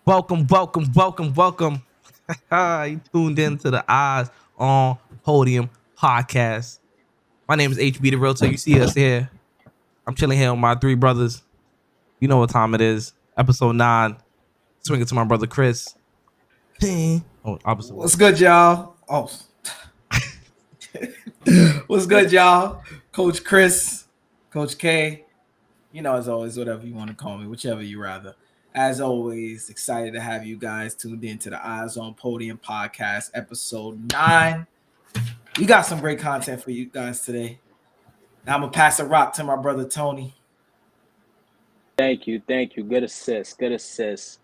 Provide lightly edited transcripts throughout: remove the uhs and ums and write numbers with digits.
Welcome. You tuned in to the Eyes on Podium podcast. My name is HB the Realtor. You see us here. I'm chilling here with my three brothers. You know what time it is. Episode 9. Swinging to my brother Chris. Opposite way. What's good, y'all? What's good, y'all? Coach Chris, Coach K. You know, as always, whatever you want to call me, whichever you rather. As always, excited to have you guys tuned in to the Eyes on Podium podcast, episode 9. We got some great content for you guys today. Now I'm gonna pass the rock to my brother Tony. Thank you. Good assist.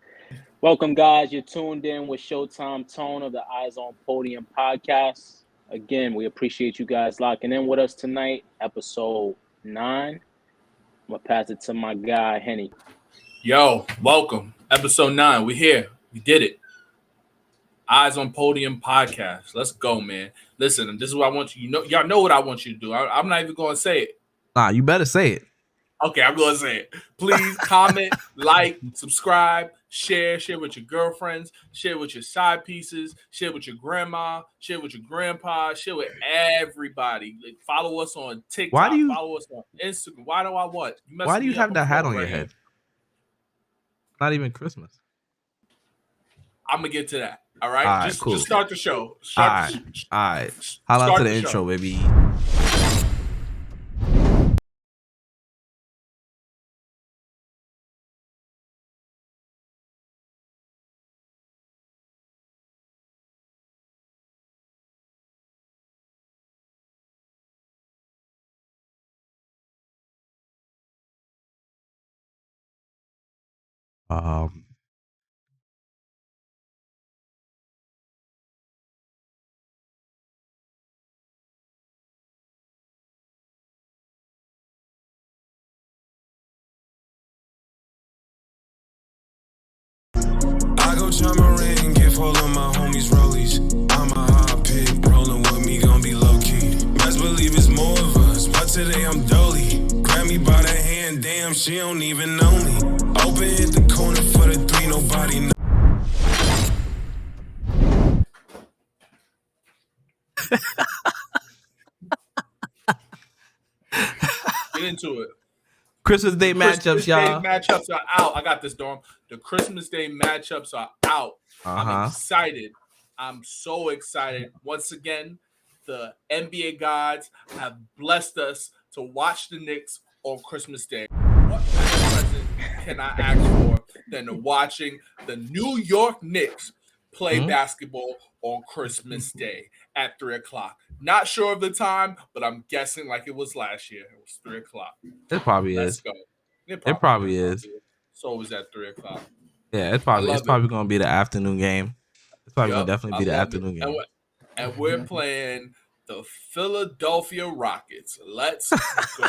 Welcome, guys. You're tuned in with Showtime Tone of the Eyes on Podium podcast. Again, we appreciate you guys locking in with us tonight, episode 9. I'm gonna pass it to my guy Henny. Yo, welcome. Episode 9. We here. We did it. Eyes on Podium podcast. Let's go, man. Listen, this is what I want you. Y'all know what I want you to do. I'm not even going to say it. Nah, you better say it. Okay, I'm going to say it. Please comment, like, subscribe, share with your girlfriends, share with your side pieces, share with your grandma, share with your grandpa, share with everybody. Like, follow us on TikTok. Follow us on Instagram. Why do I what? Why do you have that hat on your head? Not even Christmas. I'm going to get to that. All right? Cool. Just start the show. All right. Holla out to the intro, baby. I go chime a ring, give all of my homies rollies. I'm a hot pig, rolling with me, gon' be low key. Best believe it's more of us, but today I'm dolly. Grab me by the hand, damn, she don't even know me. Open hit the corner for the 3, nobody know. Get into it. Christmas Day matchups, y'all. Matchups are out. I got this, Dorm. The Christmas Day matchups are out. I'm excited. I'm so excited. Once again, the NBA gods have blessed us to watch the Knicks on Christmas Day. What better present can I ask for than watching the New York Knicks play basketball on Christmas Day at 3 o'clock? Not sure of the time, but I'm guessing like it was last year. It was 3 o'clock. It probably Let's is. go. It probably is. So it was at 3 o'clock. Yeah, it's probably gonna be the afternoon game. It's probably gonna definitely be the afternoon game. And we're playing the Philadelphia Rockets. Let's go.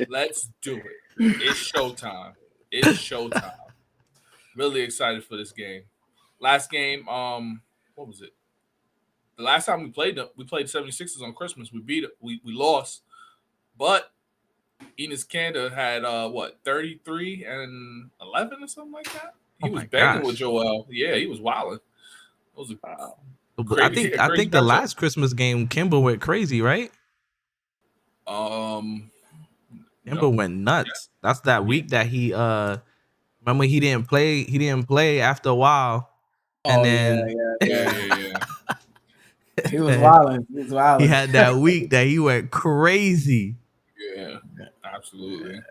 Let's do it. It's showtime. Really excited for this game. Last game, what was it? The last time we played them, we played 76ers on Christmas. We beat it. We lost. But Enes Kanter had 33 and 11 or something like that. He was banging with Joel. Yeah, he was wilding. It was I think the last Christmas game, Kimba went crazy, right? Kimba went nuts. Yeah. That's that week that he remember he didn't play. He didn't play after a while, and yeah. He was wilding. He had that week that he went crazy. Yeah, absolutely.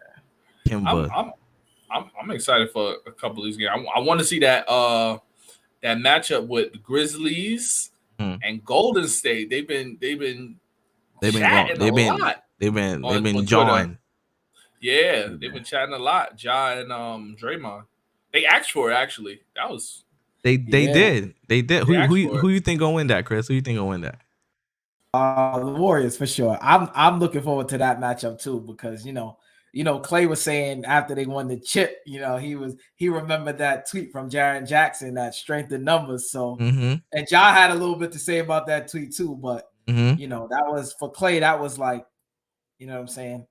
Kimba. I'm excited for a couple of these games. I want to see that that matchup with the Grizzlies and Golden State. They've been jawing. Yeah, they've been chatting a lot. Ja and Draymond. They asked for it actually. That was they did. Who you think gonna win that, Chris? Who you think gonna win that? The Warriors for sure. I'm looking forward to that matchup too because you know Clay was saying after they won the chip, he remembered that tweet from Jaren Jackson that strength in numbers. So and Ja had a little bit to say about that tweet too, but that was for Clay. That was like, you know what I'm saying.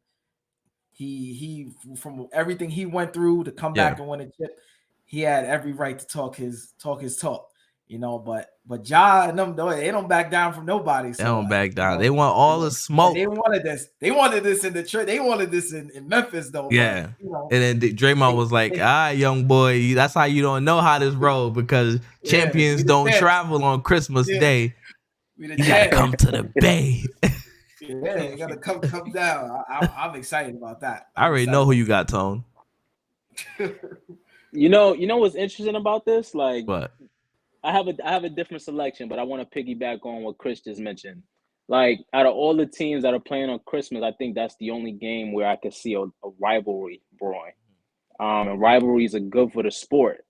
He from everything he went through to come back and win a chip. he had every right to talk his talk. You know, but Ja and them, they don't back down from nobody. So, They don't back down. You know, They want all the smoke. They wanted this. They wanted this in Detroit. They wanted this in Memphis, though. Yeah. But, you know, And then Draymond was like, young boy, that's how you don't know how this roll because champions don't travel on Christmas Day. You gotta come to the Bay. Yeah, you gotta come down. I'm excited about that. I already know who you got, Tone. You know what's interesting about this? Like, what? I have a different selection, but I want to piggyback on what Chris just mentioned. Like, out of all the teams that are playing on Christmas, I think that's the only game where I could see a rivalry brewing. And rivalries are good for the sport,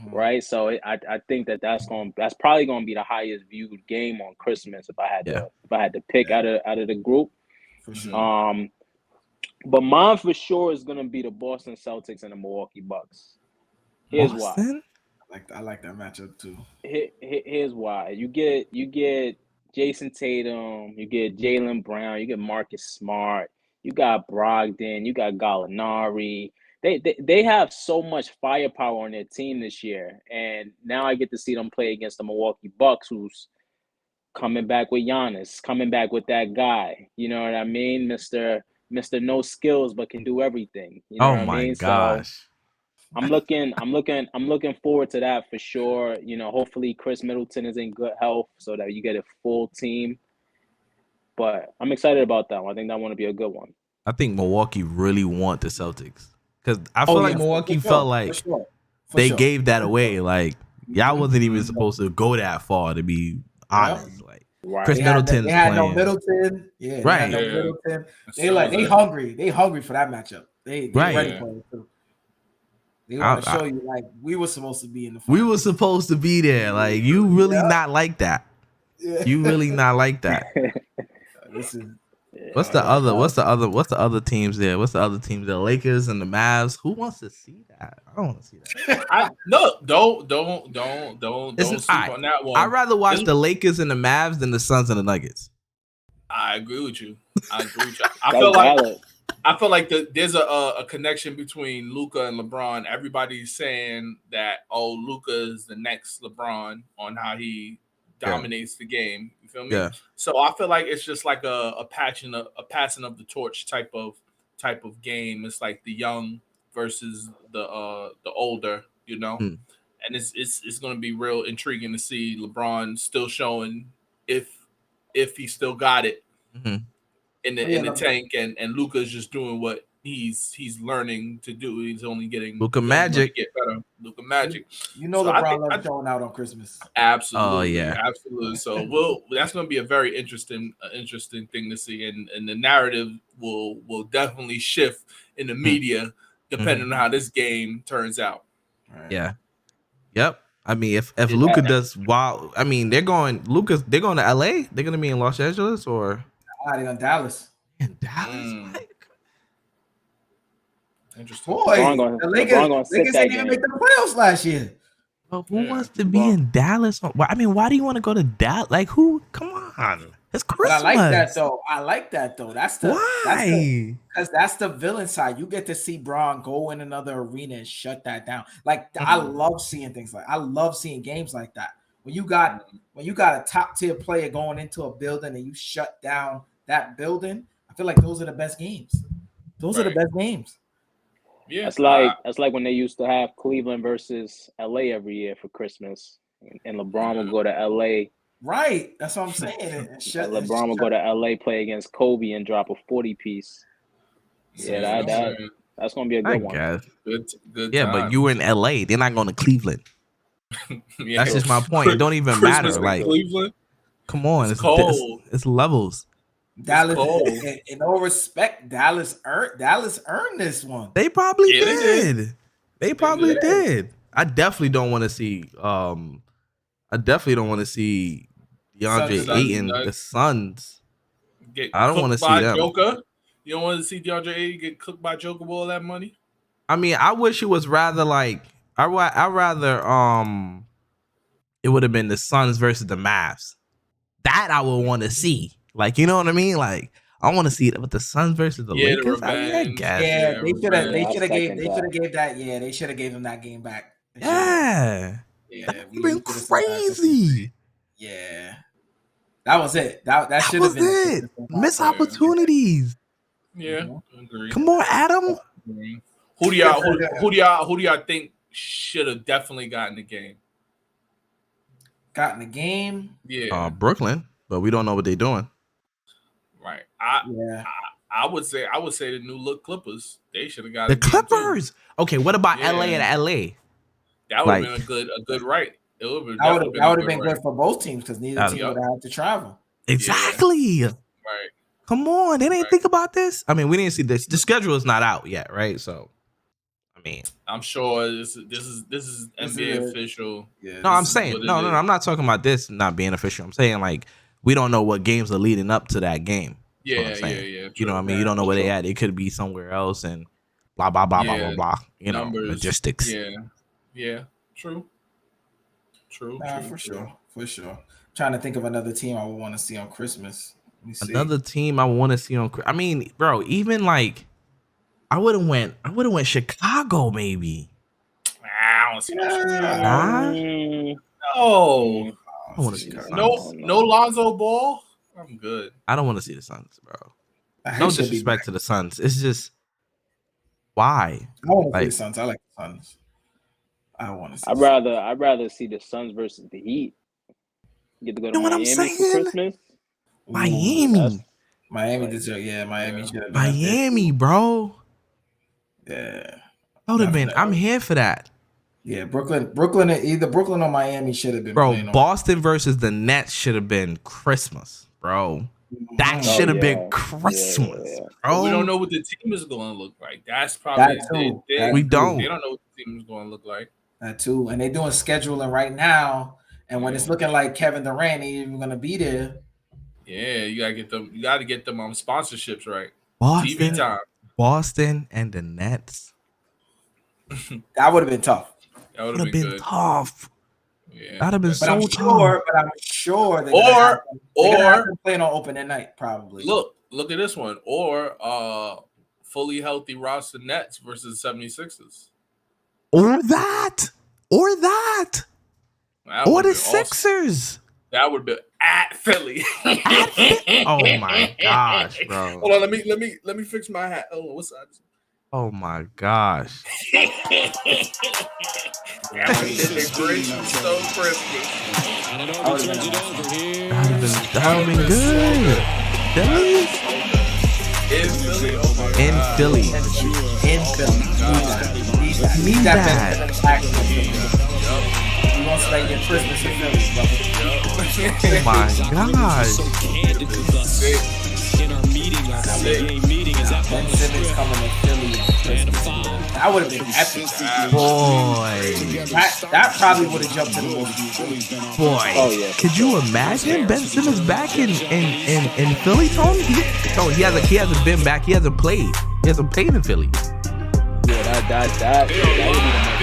right? So I think that's probably going to be the highest viewed game on Christmas if I had to pick out of the group. For sure. But mine for sure is going to be the Boston Celtics and the Milwaukee Bucks. Here's why. I like that matchup too. Here's why. You get Jason Tatum, you get Jaylen Brown, you get Marcus Smart, you got Brogdon, you got Gallinari. They have so much firepower on their team this year, and now I get to see them play against the Milwaukee Bucks, who's coming back with Giannis, coming back with that guy. You know what I mean, Mister No skills but can do everything. You know what I mean? Gosh. So I'm looking forward to that for sure. You know, hopefully Chris Middleton is in good health so that you get a full team. But I'm excited about that one. I think that one will be a good one. I think Milwaukee really want the Celtics because I feel like Milwaukee felt like they gave that away. Like y'all wasn't even supposed to go that far, to be honest. Like Chris Middleton's they had playing. No Middleton. Yeah, right. They had no Middleton. They hungry. They hungry for that matchup. They ready for it too. They want to show you like we were supposed to be in the finals. We were supposed to be there. Like you really not like that. Yeah. You really not like that. What's the other teams there? What's the other teams? The Lakers and the Mavs. Who wants to see that? I don't want to see that. Don't sleep on that one. I'd rather watch the Lakers and the Mavs than the Suns and the Nuggets. I agree with you. I feel like there's a connection between Luka and LeBron. Everybody's saying that Luka is the next LeBron on how he dominates the game. You feel me? Yeah. So I feel like it's just like a passing of the torch type of game. It's like the young versus the older, you know. And it's going to be real intriguing to see LeBron still showing if he still got it. In the tank, and Luka's just doing what he's learning to do. He's only getting Luka Magic. Get better. Luka Magic. You know, so LeBron loves showing out on Christmas. Absolutely. Oh yeah, absolutely. So that's going to be a very interesting thing to see, and the narrative will definitely shift in the media depending on how this game turns out. Right. Yeah. Yep. I mean, if Luka does they're going to LA. They're going to be in Los Angeles or. They're in Dallas. In Dallas, interesting. Boy, the Lakers didn't even make the playoffs last year. But who wants to be in Dallas? I mean, why do you want to go to Dallas? Like, who? Come on, it's Christmas. But I like that though. Because that's the villain side. You get to see Bron go in another arena and shut that down. Like I love seeing things I love seeing games like that. When you got a top tier player going into a building and you shut down that building, I feel like those are the best games. Those are the best games. Yeah, that's like when they used to have Cleveland versus LA every year for Christmas, and LeBron would go to LA. Right, that's what I'm saying. LeBron would go to LA, play against Kobe, and drop a 40-piece. Yeah, that's gonna be a good one. Good. Yeah, but you were in LA. They're not going to Cleveland. That's just my point. It don't even matter. Like Cleveland. Come on, it's cold. It's levels. Dallas, in all respect, Dallas earned this one. They probably did. They probably did. I definitely don't want to see. DeAndre Ayton, the Suns. I don't want to see them. Joker. You don't want to see DeAndre Ayton get cooked by Joker with all that money. I mean, I wish it was rather like. I rather it would have been the Suns versus the Mavs. That I would want to see. Like, you know what I mean? Like, I want to see it with the Suns versus the Lakers. I guess. Yeah, they should have gave that. Yeah, they should have gave them that game back. Yeah. Yeah, We've been crazy. Yeah. That was it. That should have was been it. Missed opportunities. Yeah, agree. Come on, Adam. Who do y'all think should have definitely gotten the game? Got in the game? Yeah. Brooklyn, but we don't know what they're doing. Right. I would say the new look Clippers. They should have got the Clippers. Okay, what about LA and LA? That would have been a good right. It would have been good for both teams because neither team would have had to travel. Exactly. Yeah. Right. Come on, they didn't think about this. I mean, we didn't see this. The schedule is not out yet, right? So, I mean, I'm sure this is NBA official. Yeah, no, I'm saying no. I'm not talking about this not being official. I'm saying like we don't know what games are leading up to that game. Yeah. True. You know what I mean? You don't know where they at. It could be somewhere else and blah blah blah blah blah blah. You know, logistics. Yeah. True. For sure. I'm trying to think of another team I would want to see on Christmas. Another team I want to see on. I mean, bro, even like I would have went Chicago maybe. I don't see that. No. I want to see the Suns. No Lonzo Ball. I'm good. I don't want to see the Suns, bro. No disrespect to the Suns. It's just why. I want to see the Suns. I like the Suns. I want to see. I'd rather see the Suns versus the Heat. Get to go to Miami for Christmas. Miami deserves. Yeah, Miami should have. Miami, bro. Yeah, that would have been. I'm here for that. Yeah, Brooklyn, either Brooklyn or Miami should have been. Bro, Boston versus the Nets should have been Christmas, bro. That should have been Christmas, bro. We don't know what the team is going to look like. That's probably we don't. They don't know what the team is going to look like. That too, and they're doing scheduling right now. And when it's looking like Kevin Durant ain't even gonna be there. Yeah, you gotta get them. You gotta get them sponsorships right. Boston, TV time. Boston and the Nets. That would have been tough. That would have been tough. Yeah, that'd have been so tough. But I'm sure they're playing on opening night probably. Look at this one. Or fully healthy roster Nets versus 76ers. Or that. Or the Sixers. Awesome. That would be at Philly. Oh my gosh, bro. Hold on, let me fix my hat. Oh, what's that? Oh my gosh. That would have been good. Philly? In Philly. Need that. You want to spend your Christmas in Philly, brother. Oh my gosh. In our meeting, our NBA meeting, is that Ben Simmons coming to Philly on Christmas. That would have been epic. Boy. That probably would have jumped to the movie. Boy. Oh, yeah. Could you imagine Ben Simmons back in Philly, Tony? He hasn't been back. He hasn't played. He hasn't played in Philly. Yeah, that would be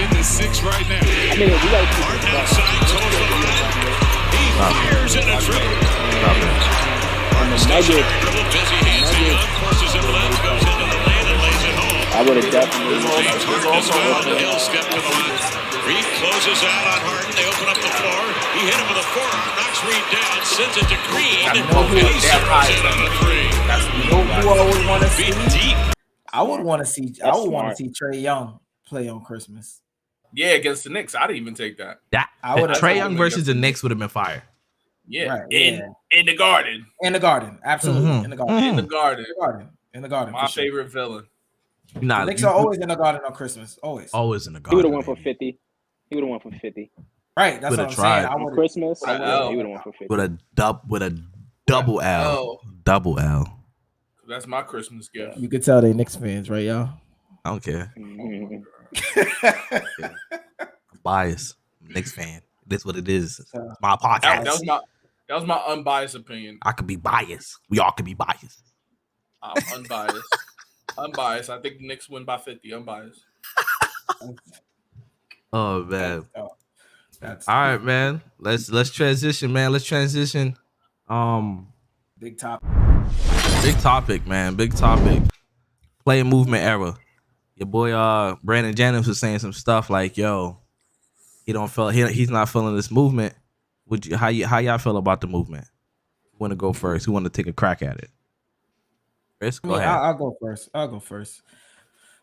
in the six right now. I mean, we got to keep Martin outside, Tony. He fires in a triple. I would have definitely. He'll step to the left. Reed closes out on Harden. They open up the floor. He hit him with a forearm. Knocks Reed down. Sends it to Green. He zeroes in on the three. Who I would want to see? Deep. I would want to see Trae Young play on Christmas. Yeah, against the Knicks. I'd even take that. Trae Young versus the Knicks would have been fire. Yeah, right, in the Garden. In the Garden, absolutely. Mm-hmm. In the Garden. In the Garden. In the Garden. My favorite villain. The Knicks are always in the Garden on Christmas. Always in the Garden. He would have won for 50. Right, that's what I'm saying. On Christmas, he would have won for 50. With a double L. Double L. That's my Christmas gift. You could tell they Knicks fans, right, y'all? I don't care. I'm biased. I'm a Knicks fan. That's what it is. It's my podcast. That was my unbiased opinion. I could be biased. We all could be biased. I'm unbiased. Unbiased. I think the Knicks win by 50. Unbiased. Oh man. All right, man. Let's transition, man. Let's transition. Big topic. Big topic, man. Big topic. Player movement era. Your boy Brandon Jennings was saying some stuff like, yo, he's not feeling this movement. How y'all feel about the movement? Who want to go first? Who want to take a crack at it? Chris, go ahead. I'll go first.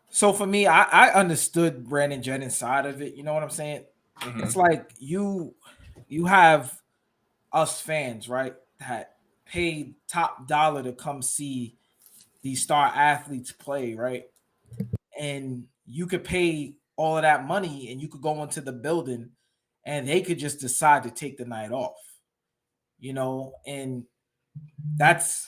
So for me, I understood Brandon Jennings' side of it. You know what I'm saying? Mm-hmm. It's like you have us fans, right, that paid top dollar to come see these star athletes play, right? And you could pay all of that money and you could go into the building and they could just decide to take the night off, you know, and that's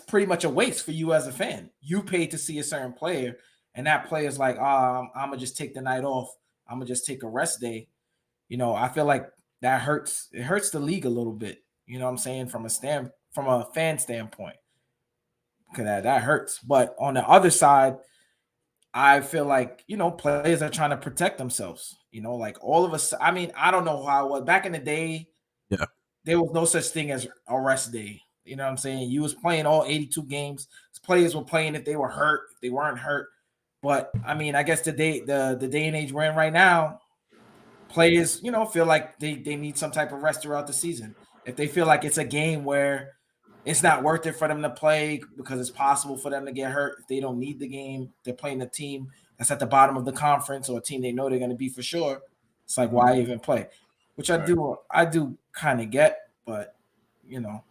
pretty much a waste for you as a fan. You paid to see a certain player and that player's like, I'm gonna just take the night off. I'm gonna just take a rest day. You know, I feel like that hurts. It hurts the league a little bit. You know what I'm saying? From a fan standpoint, because that hurts. But on the other side, I feel like, you know, players are trying to protect themselves. You know, like all of us. I mean, I don't know how it was back in the day. Yeah, there was no such thing as a rest day. You know what I'm saying? You was playing all 82 games. Players were playing if they were hurt, if they weren't hurt. But I mean, I guess the day and age we're in right now, players, you know, feel like they need some type of rest throughout the season. If they feel like it's a game where it's not worth it for them to play because it's possible for them to get hurt, if they don't need the game, they're playing a team that's at the bottom of the conference or a team they know they're going to be for sure. It's like, why even play? Which I do kind of get, but you know,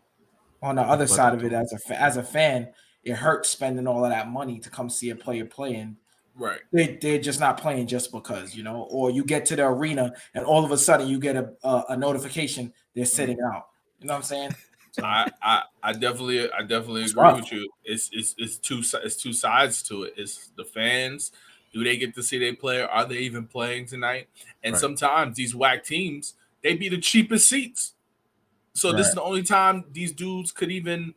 on the other side of it, as a fan, it hurts spending all of that money to come see a player playing. Right. They're just not playing just because, you know, or you get to the arena and all of a sudden you get a notification they're sitting out. You know what I'm saying? So, I definitely agree with you. It's two sides to it. It's the fans. Do they get to see their player? Are they even playing tonight? And sometimes these whack teams, they be the cheapest seats. So this is the only time these dudes could even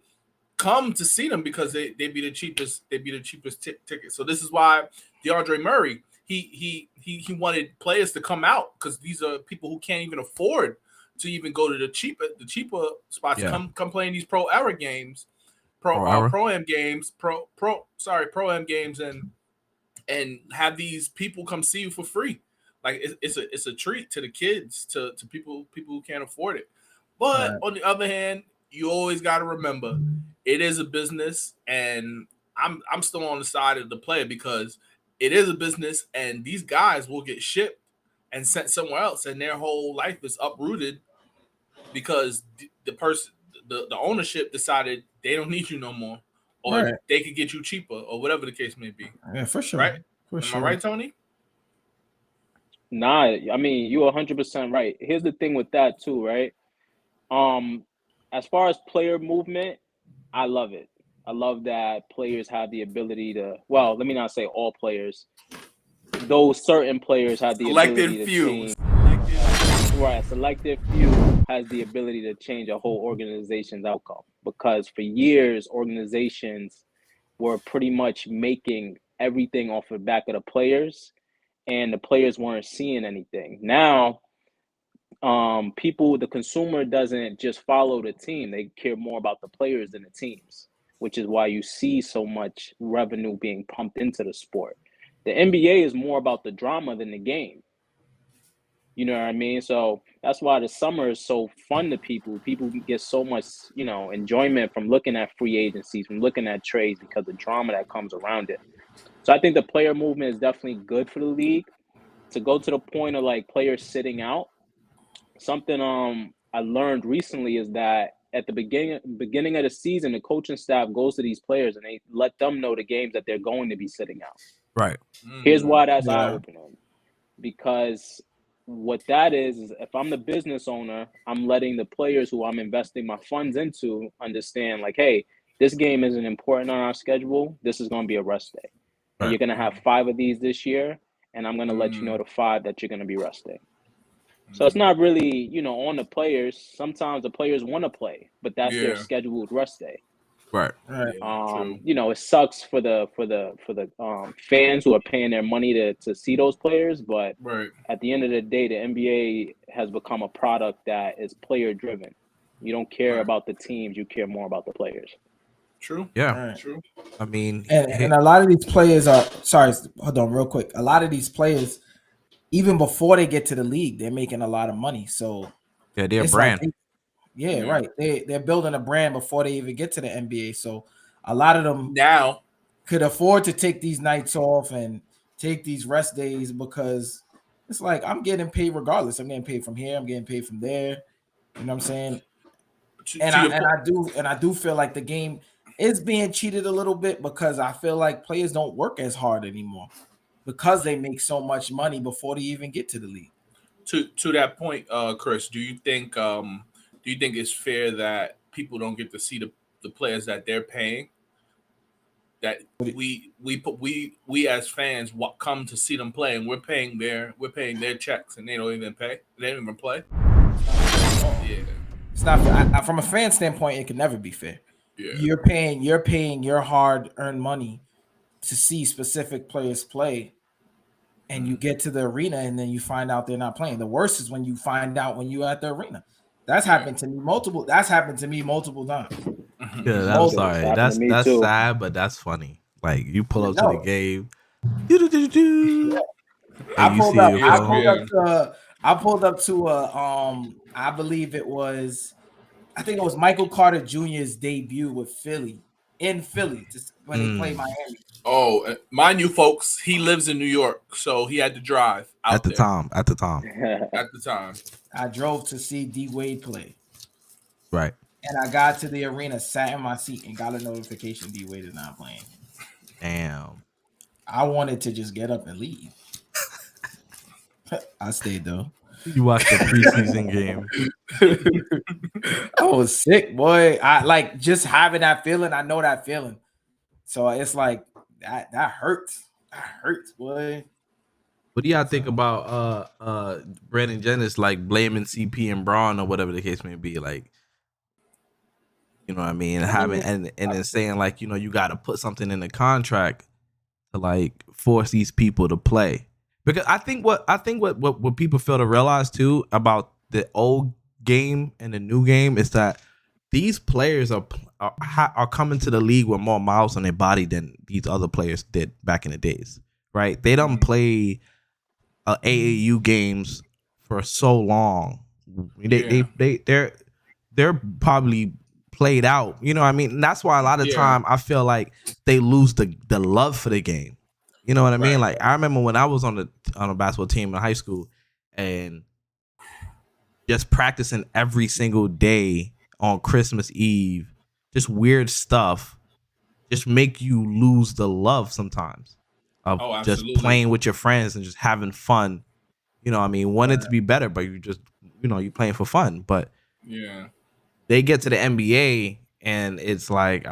come to see them because they be the cheapest. They be the cheapest ticket. So this is why DeAndre Murray he wanted players to come out because these are people who can't even afford to even go to the cheaper spots. Yeah. Come play in these pro am games, and have these people come see you for free. Like it's a treat to the kids, to people who can't afford it. But on the other hand, you always got to remember it is a business, and I'm still on the side of the player because it is a business, and these guys will get shipped and sent somewhere else, and their whole life is uprooted because the ownership decided they don't need you no more, or they could get you cheaper, or whatever the case may be. Yeah, for sure. Right? For Am I right, Tony? Nah, I mean, you're 100% right. Here's the thing with that too, right? As far as player movement, I love it. I love that players have the ability to, well, let me not say all players. Those certain players have the ability to change. Right, selective few has the ability to change a whole organization's outcome. Because for years, organizations were pretty much making everything off the back of the players, and the players weren't seeing anything. Now, the consumer doesn't just follow the team. They care more about the players than the teams, which is why you see so much revenue being pumped into the sport. The NBA is more about the drama than the game. You know what I mean? So that's why the summer is so fun to people. People get so much, you know, enjoyment from looking at free agencies, from looking at trades, because the drama that comes around it. So I think the player movement is definitely good for the league. To go to the point of like players sitting out, something I learned recently is that at the beginning of the season, the coaching staff goes to these players and they let them know the games that they're going to be sitting out. Right. Here's why that's eye-opening. Because what that is if I'm the business owner, I'm letting the players who I'm investing my funds into understand, like, hey, this game isn't important on our schedule. This is going to be a rest day. Right. And you're going to have 5 of these this year, and I'm going to let you know the 5 that you're going to be resting. So it's not really, you know, on the players. Sometimes the players want to play, but that's their scheduled rest day. Right. You know, it sucks for the fans who are paying their money to see those players, but at the end of the day, the NBA has become a product that is player driven. You don't care about the teams; you care more about the players. True. Yeah. True. I mean, and a lot of these players are hold on real quick. A lot of these players even before they get to the league, they're making a lot of money. So yeah, they're a it's brand. like right. They're building a brand before they even get to the NBA. So a lot of them now could afford to take these nights off and take these rest days because it's like I'm getting paid regardless. I'm getting paid from here. I'm getting paid from there. You know what I'm saying? I do feel like the game is being cheated a little bit because I feel like players don't work as hard anymore because they make so much money before they even get to the league. To that point, Chris, do you think it's fair that people don't get to see the players that they're paying? That we as fans come to see them play, and we're paying their checks, and they don't even pay. They don't even play. Yeah, it's not from a fan standpoint. It can never be fair. Yeah. You're paying your hard-earned money to see specific players play, and you get to the arena, and then you find out they're not playing. The worst is when you find out when you're at the arena. That's happened to me multiple. That's happened to me multiple times. Good. I'm sorry. That's sad, but that's funny. Like you pull up to the game. I pulled up to I believe it was, I think it was Michael Carter Jr.'s debut with Philly when they played Miami. Oh, mind you, folks, he lives in New York, so he had to drive out at the time. At the time, I drove to see D Wade play. Right. And I got to the arena, sat in my seat, and got a notification D Wade is not playing. Damn. I wanted to just get up and leave. I stayed though. You watched the preseason game. I was sick, boy. I like just having that feeling. I know that feeling. So it's like that hurts. That hurts, boy. What do y'all think about Brandon Jennings like blaming CP and Braun or whatever the case may be? Like, you know what I mean? Having and then saying like, you know, you got to put something in the contract to like force these people to play. Because I think what people fail to realize too about the old game and the new game is that these players are coming to the league with more miles on their body than these other players did back in the days, right? They don't play AAU games for so long. They're probably played out. You know what I mean? And that's why a lot of time I feel like they lose the love for the game. You know what I mean? Like I remember when I was on a basketball team in high school and just practicing every single day on Christmas Eve, just weird stuff, just make you lose the love sometimes of just playing with your friends and just having fun. You know what I mean? Want it to be better, but you just, you know, you're playing for fun. But they get to the NBA and it's like,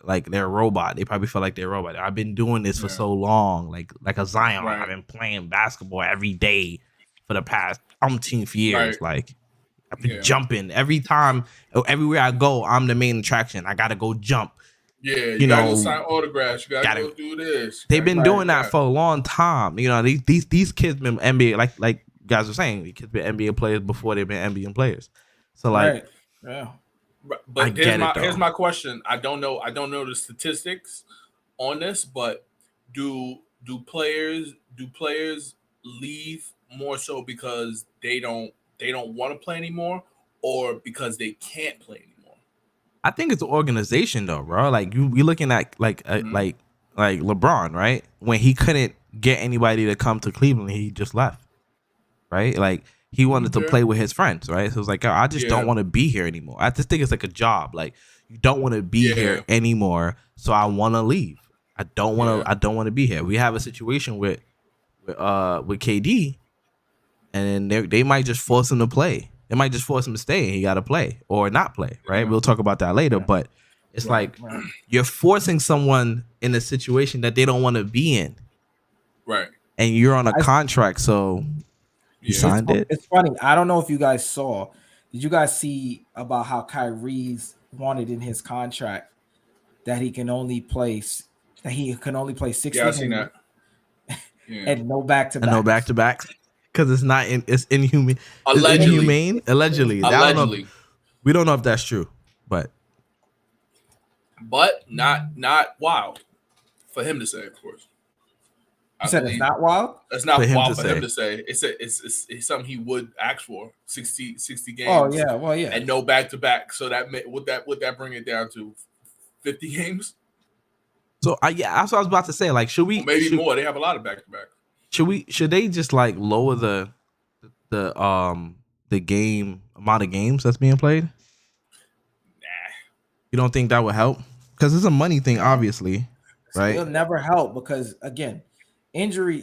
like they're a robot. They probably feel like they're a robot. I've been doing this for so long, like a Zion. I've been playing basketball every day for the past umpteenth years. Like I've been jumping every time, everywhere I go. I'm the main attraction. I gotta go jump. Yeah, you gotta go sign autographs. You gotta go do this. They've been doing that for a long time. You know, these kids been NBA like you guys were saying. These kids been NBA players before they've been NBA players. So like, But here's my question. I don't know the statistics on this, but do players leave more so because they don't want to play anymore, or because they can't play anymore? I think it's the organization though, bro. Like you're looking at like LeBron, right? When he couldn't get anybody to come to Cleveland, he just left, right? Like he wanted to play with his friends, right? So it was like, I just don't want to be here anymore. I just think it's like a job. Like you don't want to be here anymore, so I want to leave. I don't want to be here. We have a situation with KD, and then they might just force him to play. They might just force him to stay, and he got to play or not play, right? We'll talk about that later. But it's like you're forcing someone in a situation that they don't want to be in, right? And you're on a contract, so. You signed it. It's funny. I don't know if you guys saw. Did you guys see about how Kyrie's wanted in his contract that he can only play 60? Yeah, I seen that. And no back-to-back. And no back-to-back because it's inhuman. Allegedly. It's inhumane. Allegedly. We don't know if that's true, but not wild for him to say, of course. You said it's not wild? It's not For him wild to for him say. to say. It's something he would ask for 60 games. Oh yeah, well yeah, and no back to back. So would that bring it down to 50 games? So that's what I was about to say. Like, should we? Or maybe more. They have a lot of back to back. Should they just like lower the game amount of games that's being played? Nah. You don't think that would help? Because it's a money thing, obviously, right? It'll never help because again, injuries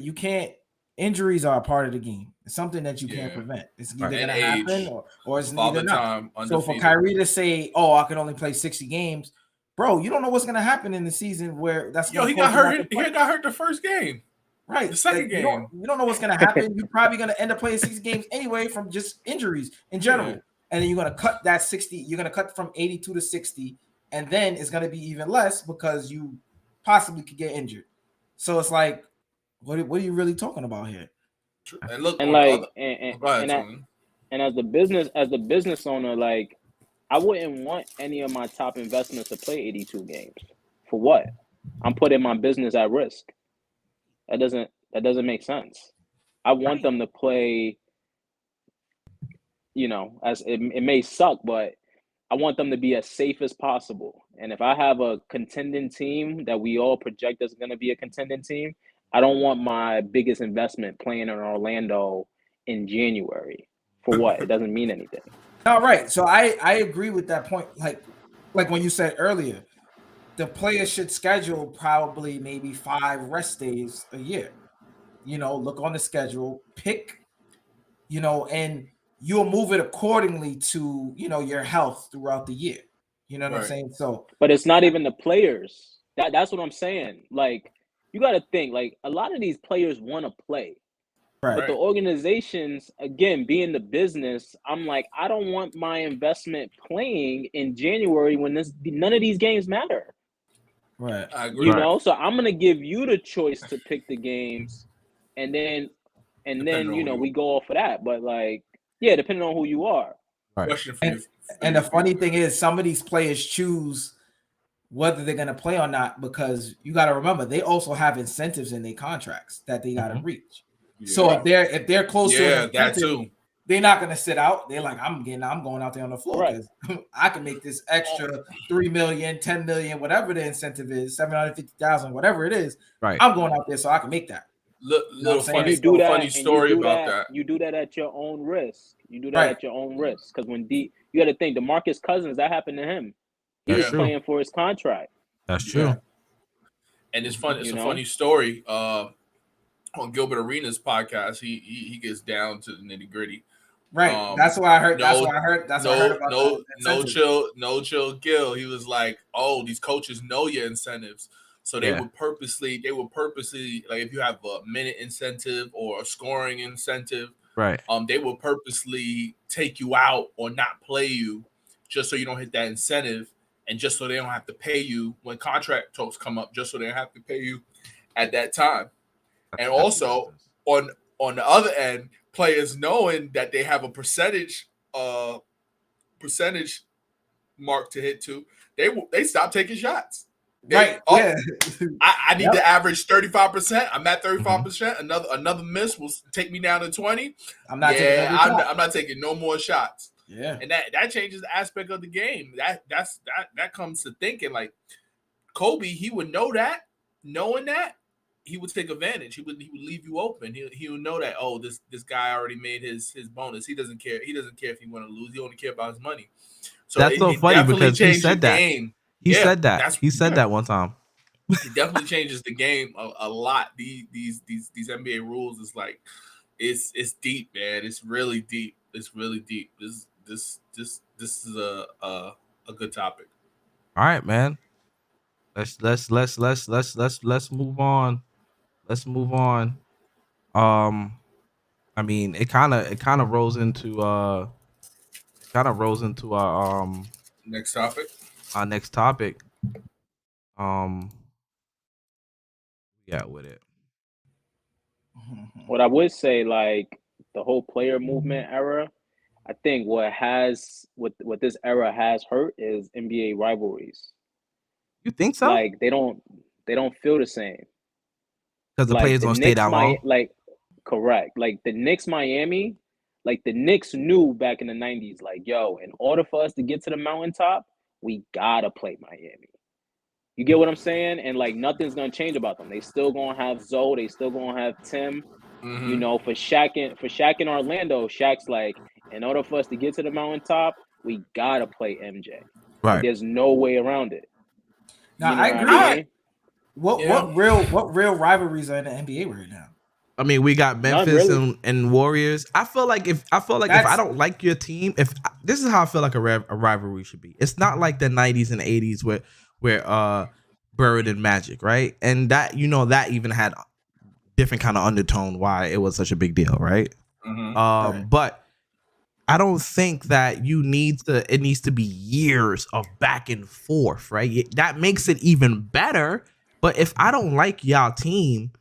are a part of the game. It's something that you can't prevent. It's either going to happen or it's either not. So for Kyrie to say, "Oh, I can only play 60 games," bro, you don't know what's going to happen in the season where that's. He got hurt. He got hurt the first game. Right. The second game. You don't know what's going to happen. You're probably going to end up playing 60 games anyway from just injuries in general. Yeah. And then you're going to cut that 60. You're going to cut from 82 to 60. And then it's going to be even less because you possibly could get injured. So it's like, what are you really talking about here? And look, and as the business owner, like, I wouldn't want any of my top investments to play 82 games. For what? I'm putting my business at risk. That doesn't make sense. I want them to play, as it may suck, but I want them to be as safe as possible. And if I have a contending team that we all project is going to be a contending team, I don't want my biggest investment playing in Orlando in January. For what? It doesn't mean anything. All right. So I agree with that point. Like when you said earlier, the players should schedule probably maybe 5 rest days a year. Look on the schedule, pick, and you'll move it accordingly to, your health throughout the year. You know what I'm saying? So, but it's not even the players. That's what I'm saying. Like, you got to think, like, a lot of these players want to play. Right. But the organizations, again, being the business, I'm like, I don't want my investment playing in January when none of these games matter. Right. I agree. So I'm going to give you the choice to pick the games, and then we go off of that. But, like, yeah, depending on who you are. Right. Question for you. And the funny thing is, some of these players choose whether they're going to play or not, because you got to remember, they also have incentives in their contracts that they got to reach. Yeah. So if they're close to that too, they're not going to sit out. They're like, I'm going out there on the floor because I can make this extra $3 million, $10 million, whatever the incentive is, $750,000, whatever it is. Right. I'm going out there so I can make that. Funny story about that. You do that at your own risk. At your own risk, because when you got to think, DeMarcus Cousins, that happened to him. He was playing for his contract. That's true. Yeah. And it's fun. It's a funny story. On Gilbert Arenas' podcast, he gets down to the nitty gritty. Right. That's what I heard. That's what I heard about no chill Gil. He was like, "Oh, these coaches know your incentives." So they would purposely, like, if you have a minute incentive or a scoring incentive, right? They will purposely take you out or not play you just so you don't hit that incentive, and just so they don't have to pay you when contract talks come up, just so they don't have to pay you at that time. And also on the other end, players knowing that they have a percentage mark to hit to, they stop taking shots. Right. I need to average 35%. I'm at 35%. Another miss will take me down to 20. I'm not taking no more shots. Yeah. And that changes the aspect of the game. That comes to thinking, like, Kobe, he would know that, knowing that, he would take advantage. He would leave you open. He would know that, oh, this guy already made his bonus. He doesn't care. He doesn't care if he want to lose. He only care about his money. So that's so funny because he said that. He said that. He said that one time. It definitely changes the game a lot. These NBA rules is like, it's deep, man. It's really deep. It's really deep. This is a good topic. All right, man. Let's move on. Let's move on. I mean, it kind of rolls into our next topic. Our next topic. Yeah, with it. What I would say, like, the whole player movement era, I think what this era has hurt is NBA rivalries. You think so? Like, they don't feel the same. because the players don't stay that long. Correct. Like the Knicks, Miami, like the Knicks knew back in the 90s, like, yo, in order for us to get to the mountaintop, we gotta play Miami. You get what I'm saying? And like nothing's gonna change about them. They still gonna have Zoe. They still gonna have Tim. Mm-hmm. You know, for Shaq in Orlando, Shaq's like, in order for us to get to the mountaintop, we gotta play MJ. Right. Like, there's no way around it. Now, You know I agree. what I mean? What real rivalries are in the NBA right now? I mean, we got Memphis and Warriors. I feel like if I don't like your team, this is how I feel like a rivalry should be. It's not like the 90s and 80s where Bird and Magic, right? And that, you know, that even had different kind of undertone why it was such a big deal, right? Mm-hmm. But I don't think that it needs to be years of back and forth, right? That makes it even better. But if I don't like y'all team,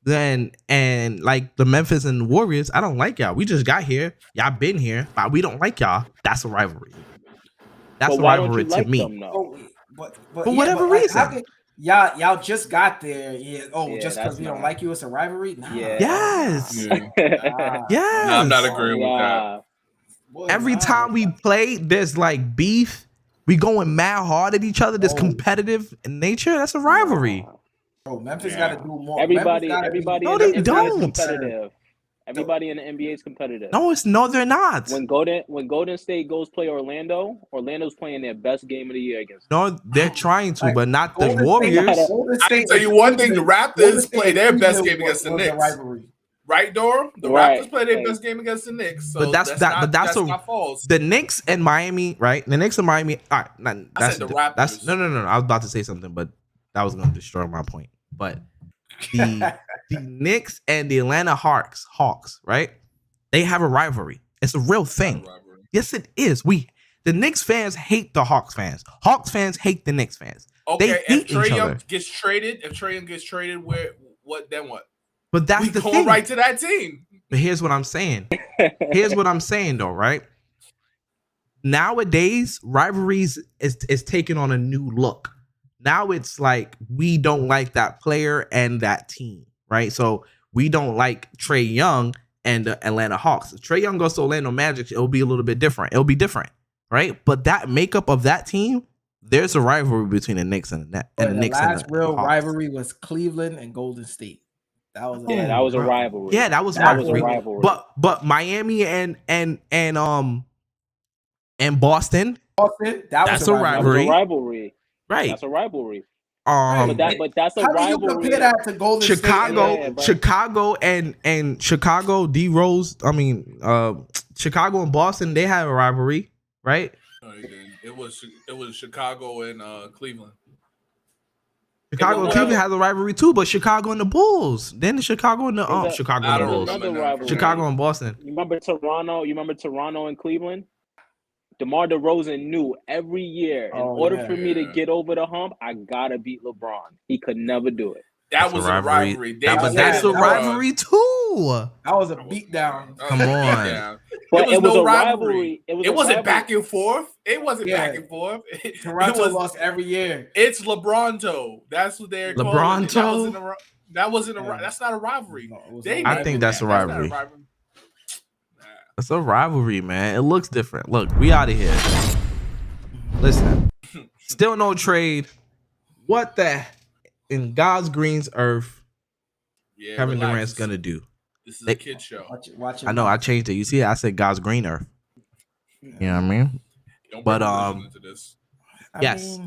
then, and like the Memphis and Warriors, I don't like y'all. We just got here. Y'all been here, but we don't like y'all. That's a rivalry. That's a rivalry to me. But for whatever reason. Y'all just got there. Just because we don't like you, it's a rivalry? Nah. Yeah. Yes. Nah. Yes. No, I'm not agreeing with that. Boy, every time we play, there's like beef. We going mad hard at each other. This competitive in nature. That's a rivalry. Bro, Memphis got to do more. Everybody No, in they the NBA don't. is competitive. Everybody in the NBA is competitive. No, they're not. When Golden State goes play Orlando's playing their best game of the year against them. No, they're trying to, Like, but not the Golden Warriors. I can tell you one thing: the Raptors play their best game against the Knicks. Right, Dora? The Raptors play their best game against the Knicks. So but that's not false. The Knicks and Miami, right? The Knicks and Miami. All right, I said the Raptors. No. I was about to say something, but that was going to destroy my point. But the Knicks and the Atlanta Hawks, right? They have a rivalry. It's a real thing. Yes, it is. The Knicks fans hate the Hawks fans. Hawks fans hate the Knicks fans. Okay, if Trae Young gets traded, then what? But that's the going thing. Right to that team. But here's what I'm saying. Though, right? Nowadays, rivalries is taking on a new look. Now it's like we don't like that player and that team, right? So we don't like Trae Young and the Atlanta Hawks. If Trae Young goes to Orlando Magic, it'll be a little bit different. It'll be different, right? But that makeup of that team, there's a rivalry between the Knicks and the Nets. And the Knicks last and the real Hawks. rivalry was Cleveland and Golden State. That was a rivalry. Yeah, that was a rivalry. But Miami and Boston. That's a rivalry. Right. That's a rivalry. But that's a rivalry. How do you compare that to Golden State? Chicago and Chicago D Rose. I mean, Chicago and Boston, they have a rivalry, right? No, they didn't. It was Chicago and Cleveland. Chicago and Cleveland has a rivalry too, but Chicago and the Bulls. Then the Chicago and the Bulls. Chicago and Boston. You remember Toronto? You remember Toronto and Cleveland? DeMar DeRozan knew every year in order for me to get over the hump, I gotta beat LeBron. He could never do it. That was a rivalry. But that's a rivalry too. That was a beatdown. Come on. But it was no rivalry. It wasn't back and forth. It wasn't back and forth. Toronto lost every year. It's LeBronto. That's what they're calling it. That's not a rivalry. I think that's a rivalry. It's a rivalry, man. It looks different. Look, we out of here. Listen, still no trade. What the in God's green earth Kevin Durant's gonna do? This is a kid show. Watch it. I know. I changed it. You see, I said God's green earth. You know what I mean? Yes.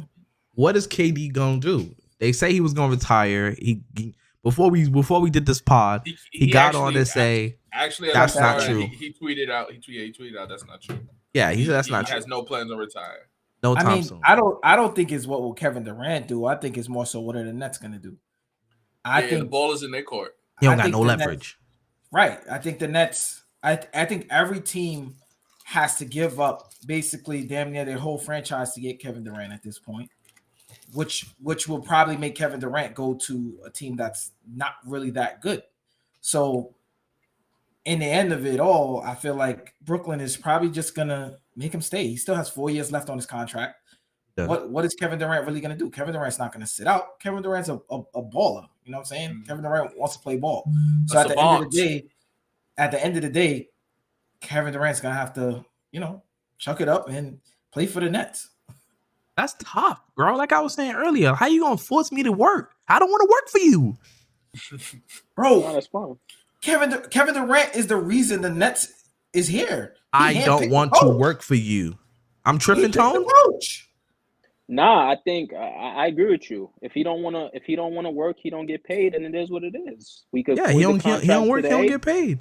What is KD gonna do? They say he was gonna retire. Before we did this pod, he got on to say. Actually, that's not true. He tweeted out. He tweeted out. That's not true. Yeah, he said that's not true. He has no plans to retire. No time soon. I don't think it's what will Kevin Durant do. I think it's more so what are the Nets going to do. I think the ball is in their court. He don't got no leverage. Right. I think the Nets. I think every team has to give up basically damn near their whole franchise to get Kevin Durant at this point, which will probably make Kevin Durant go to a team that's not really that good. So. In the end of it all, I feel like Brooklyn is probably just gonna make him stay. He still has 4 years left on his contract. Yeah. What is Kevin Durant really going to do? Kevin Durant's not going to sit out. Kevin Durant's a baller. You know what I'm saying? Kevin Durant wants to play ball. So at the end of the day, Kevin Durant's going to have to, chuck it up and play for the Nets. That's tough, bro. Like I was saying earlier, how you going to force me to work? I don't want to work for you. Bro, that's fine. Kevin Durant is the reason the Nets is here. I don't want to work for you. I'm tripping, Tone. Nah, I think I agree with you. If he don't wanna work, he don't get paid, and it is what it is. We could he don't work, today, he don't get paid.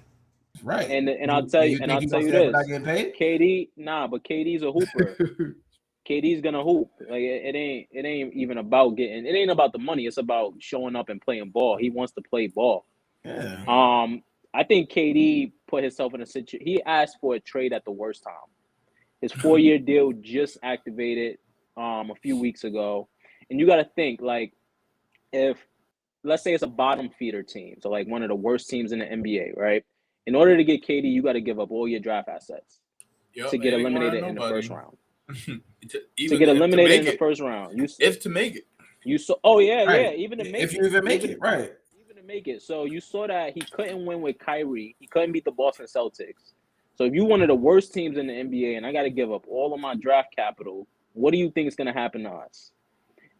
Right. And I'll tell you this. KD, but KD's a hooper. KD's gonna hoop. Like it ain't even about getting. It ain't about the money. It's about showing up and playing ball. He wants to play ball. Yeah. I think KD put himself in a situation. He asked for a trade at the worst time. His 4-year deal just activated a few weeks ago, and you got to think, like, if let's say it's a bottom feeder team, so like one of the worst teams in the NBA, right? In order to get KD, you got to give up all your draft assets to get eliminated in the first round. To get eliminated in the first round, to make it. You saw. Oh yeah, right. yeah. Even to make if you even make it, right? Even to make it. So you saw that he couldn't win with Kyrie. He couldn't beat the Boston Celtics. So if you're one of the worst teams in the NBA, and I got to give up all of my draft capital, what do you think is going to happen to us?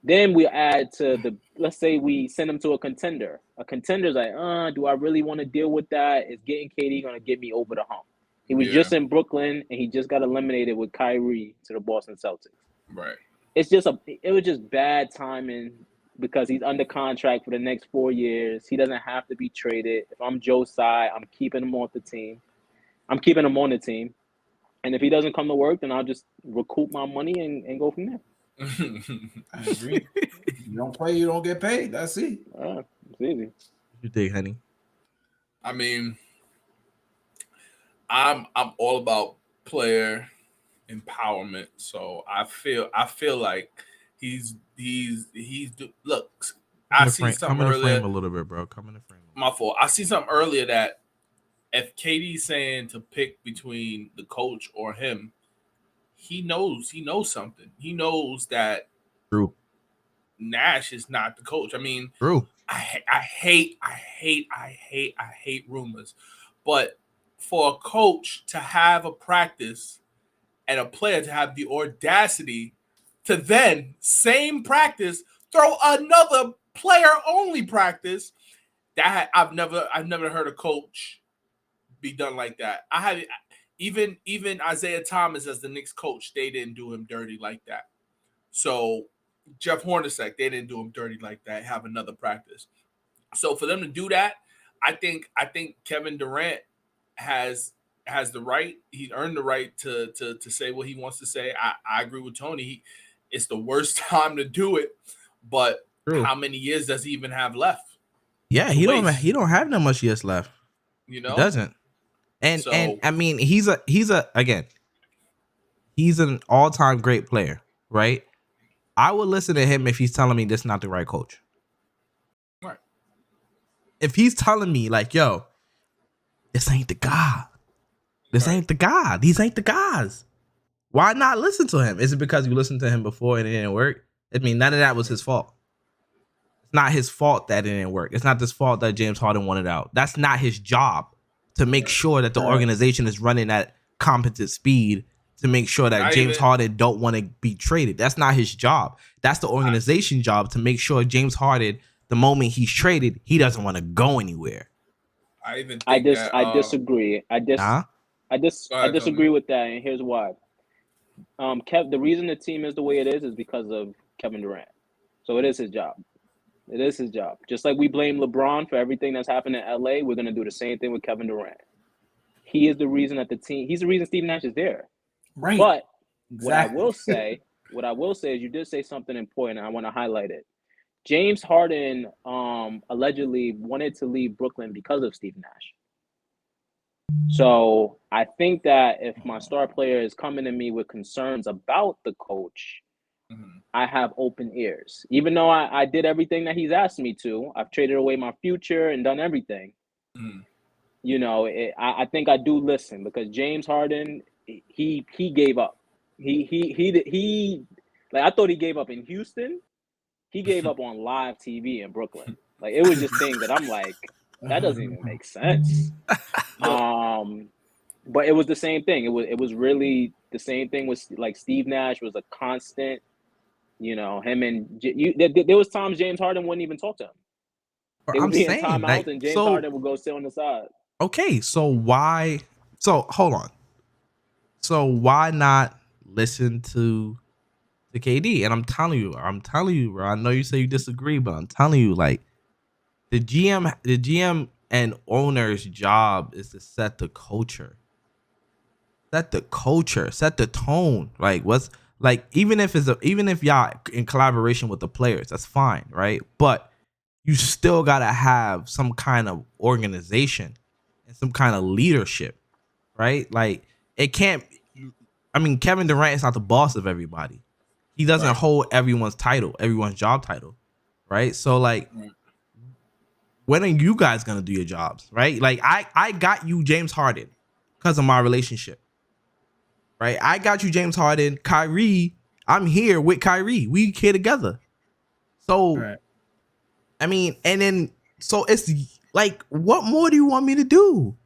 Then we add to let's say we send him to a contender. A contender's like, do I really want to deal with that? Is getting KD going to get me over the hump? He was just in Brooklyn, and he just got eliminated with Kyrie to the Boston Celtics. Right. It was just bad timing because he's under contract for the next 4 years. He doesn't have to be traded. If I'm Joe Tsai, I'm keeping him off the team. I'm keeping him on the team. And if he doesn't come to work, then I'll just recoup my money and go from there. I agree. You don't play, you don't get paid. That's it. It's easy. You think, honey? I mean, I'm all about player empowerment. So I feel like he's look. I see something earlier. Come in the frame a little bit, bro. Come in the frame. My fault. I see something earlier that if KD's saying to pick between the coach or him, he knows something. He knows that True. Nash is not the coach. I mean, true. I hate rumors, but for a coach to have a practice and a player to have the audacity to then same practice throw another player only practice, that I've never heard a coach be done like that. I had even Isaiah Thomas as the Knicks coach, they didn't do him dirty like that. So Jeff Hornacek, they didn't do him dirty like that. Have another practice. So for them to do that, I think Kevin Durant has the right. He earned the right to say what he wants to say. I agree with Tony. It's the worst time to do it, but True. How many years does he even have left? Yeah, he don't have that much years left. You know, he doesn't. And I mean, he's an all-time great player, right? I would listen to him if he's telling me this is not the right coach. Right. If he's telling me like, yo, this ain't the guy. This ain't the guy. These ain't the guys. Why not listen to him? Is it because you listened to him before and it didn't work? I mean, none of that was his fault. It's not his fault that it didn't work. It's not his fault that James Harden wanted out. That's not his job to make sure that the organization is running at competent speed, to make sure that James Harden don't want to be traded. That's not his job. That's the organization job to make sure James Harden, the moment he's traded, he doesn't want to go anywhere. I disagree. I disagree with that, and here's why. The reason the team is the way it is because of Kevin Durant. So it is his job. It is his job. Just like we blame LeBron for everything that's happened in LA, we're going to do the same thing with Kevin Durant. He is the reason that he's the reason Steve Nash is there. Right. But what I will say is you did say something important, and I want to highlight it. James Harden allegedly wanted to leave Brooklyn because of Steve Nash. So I think that if my star player is coming to me with concerns about the coach, I have open ears. Even though I did everything that he's asked me to, I've traded away my future and done everything. You know, I think I do listen because James Harden, he gave up. He Like I thought he gave up in Houston. He gave up on live TV in Brooklyn. Like it was just things that I'm like, that doesn't even make sense. But it was the same thing. It was really the same thing. Was like Steve Nash was a constant. You know, him and there was times James Harden wouldn't even talk to him. They would be in timeouts, like, and James Harden would go sit on the side. Okay, so why? So hold on. So why not listen to KD? And I'm telling you, bro. I know you say you disagree, but I'm telling you, like the GM and owner's job is to set the culture, set the tone. Like what's like even if y'all in collaboration with the players, that's fine, right? But you still gotta have some kind of organization and some kind of leadership, right? Like it can't. I mean, Kevin Durant is not the boss of everybody. He doesn't hold everyone's job title, right? So like, when are you guys gonna do your jobs, right? Like I got you James Harden because of my relationship, right? I got you James Harden, Kyrie. I'm here with Kyrie. We here together. So, I mean, and then so it's like, what more do you want me to do?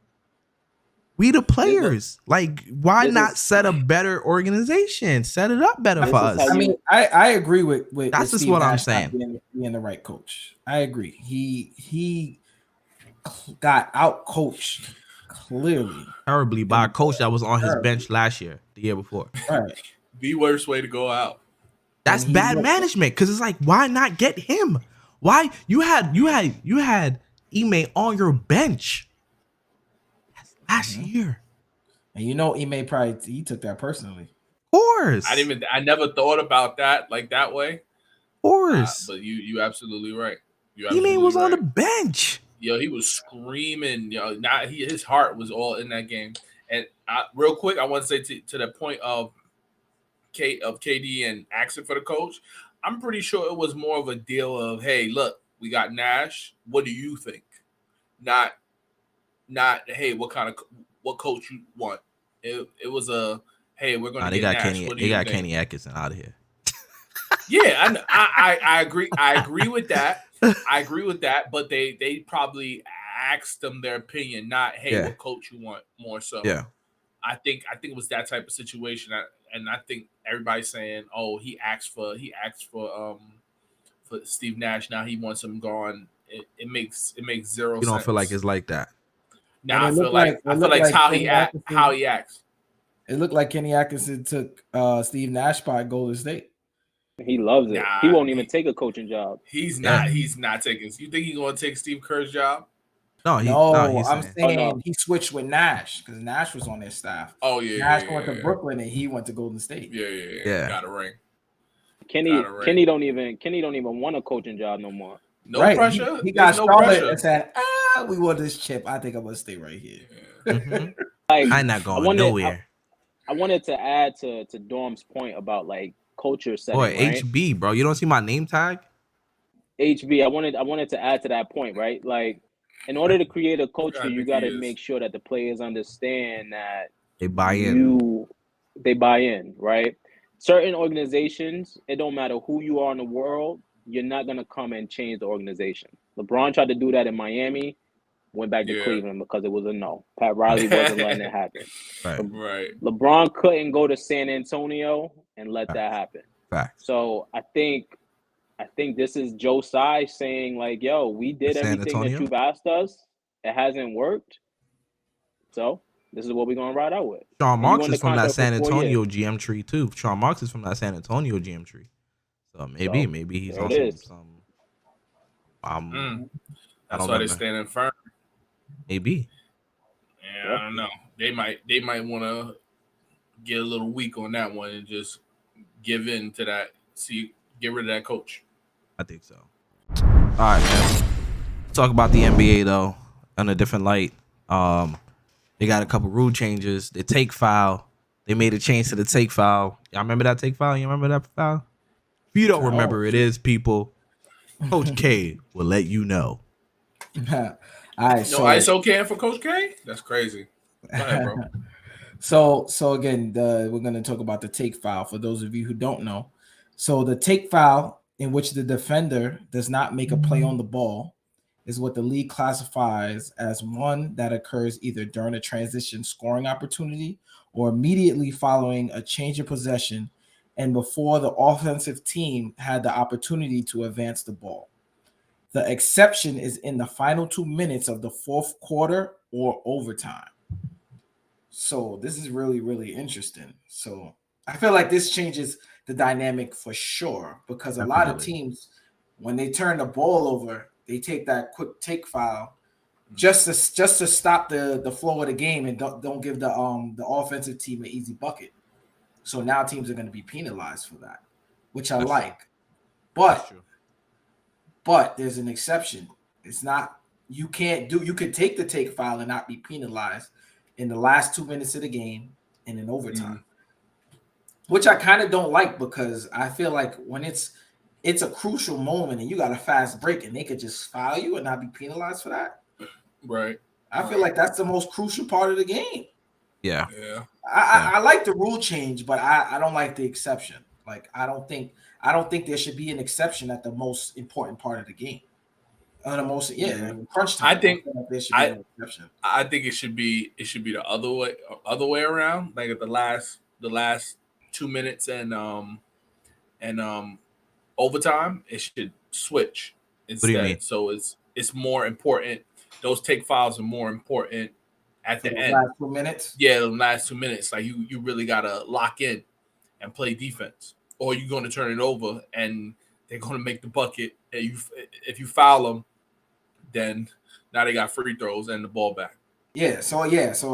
We the players. Like, why not set a better organization? Set it up better for us. I mean, I agree with that's just what I'm saying. Being the right coach. I agree. He got out coached clearly. Terribly by a coach that was on his bench last year, the year before. Right. The worst way to go out. That's bad management, because it's like, why not get him? Why you had Ime on your bench last year, and you know Ime he took that personally. Of course, I never thought about that like that way. Of course, but you absolutely right. Ime was on the bench. Yo, he was screaming. Yo, his heart was all in that game. And real quick, I want to say to the point of KD and asking for the coach, I'm pretty sure it was more of a deal of, hey, look, we got Nash. What do you think? Not hey, what coach you want? It was a hey, we're gonna get Nash. They got Kenny Atkinson out of here. Yeah, I agree. I agree with that. But they probably asked them their opinion, not hey, what coach you want more so. Yeah. I think it was that type of situation, and I think everybody's saying, "Oh, he asked for Steve Nash. Now he wants him gone." It makes zero sense. You don't feel like it's like that. Now I feel like it's how he acts. It looked like Kenny Atkinson took Steve Nash by Golden State. He loves it. He won't even take a coaching job. He's not. He's not taking. You think he's going to take Steve Kerr's job? No, I'm saying he switched with Nash because Nash was on their staff. Oh yeah, Nash went to Brooklyn and he went to Golden State. Yeah. Got a ring. Kenny don't even want a coaching job no more. No pressure. He got Charlotte and said, we want this chip. I think I'm gonna stay right here. Mm-hmm. Like, I'm not going nowhere. I wanted to add to Dorm's point about like culture setting. Boy, right? HB, bro, you don't see my name tag? HB, I wanted to add to that point, right? Like, in order to create a culture, you got to make sure that the players understand that they buy in. They buy in, right? Certain organizations, it don't matter who you are in the world, you're not gonna come and change the organization. LeBron tried to do that in Miami, went back to Cleveland because it was a no. Pat Riley wasn't letting it happen. Right. LeBron couldn't go to San Antonio and let that happen. Fact. So I think this is Joe Tsai saying like, yo, we did everything that you've asked us. It hasn't worked. So this is what we're going to ride out with. Sean Marks is from that San Antonio GM tree too. Sean Marks is from that San Antonio GM tree. So maybe he's on some that's why they're standing firm. Maybe. Yeah, I don't know. They might want to get a little weak on that one and just give in to that. Get rid of that coach. I think so. All right, man. Talk about the NBA though on a different light. They got a couple rule changes. The take foul. They made a change to the take foul. Y'all remember that take foul? You remember that foul? If you don't remember, it is people. Coach K will let you know. All right, no ISO can for Coach K? That's crazy. Go ahead, bro. So again, we're going to talk about the take foul. For those of you who don't know, So the take foul in which the defender does not make a play on the ball is what the league classifies as one that occurs either during a transition scoring opportunity or immediately following a change of possession and before the offensive team had the opportunity to advance the ball. The exception is in the final 2 minutes of the fourth quarter or overtime. So this is really, really interesting. So I feel like this changes the dynamic for sure because a lot of teams, when they turn the ball over, they take that quick take foul just to stop the flow of the game and don't give the offensive team an easy bucket. So now teams are going to be penalized for that, which I like. But there's an exception. It's not you could take the take foul and not be penalized in the last 2 minutes of the game and in overtime. Which I kind of don't like because I feel like when it's a crucial moment and you got a fast break and they could just foul you and not be penalized for that. Right. I feel like that's the most crucial part of the game. Yeah. I like the rule change, but I don't like the exception. Like I don't think there should be an exception at the most important part of the game. The most crunch time. I think there should be an exception. I think it should be the other way around. Like at the last 2 minutes and overtime, it should switch instead. What do you mean? So it's more important. Those take fouls are more important at the end. Last 2 minutes. Yeah, the last 2 minutes. Like you really gotta lock in and play defense, or you're gonna turn it over and they're gonna make the bucket. And if you foul them, then now they got free throws and the ball back. Yeah. So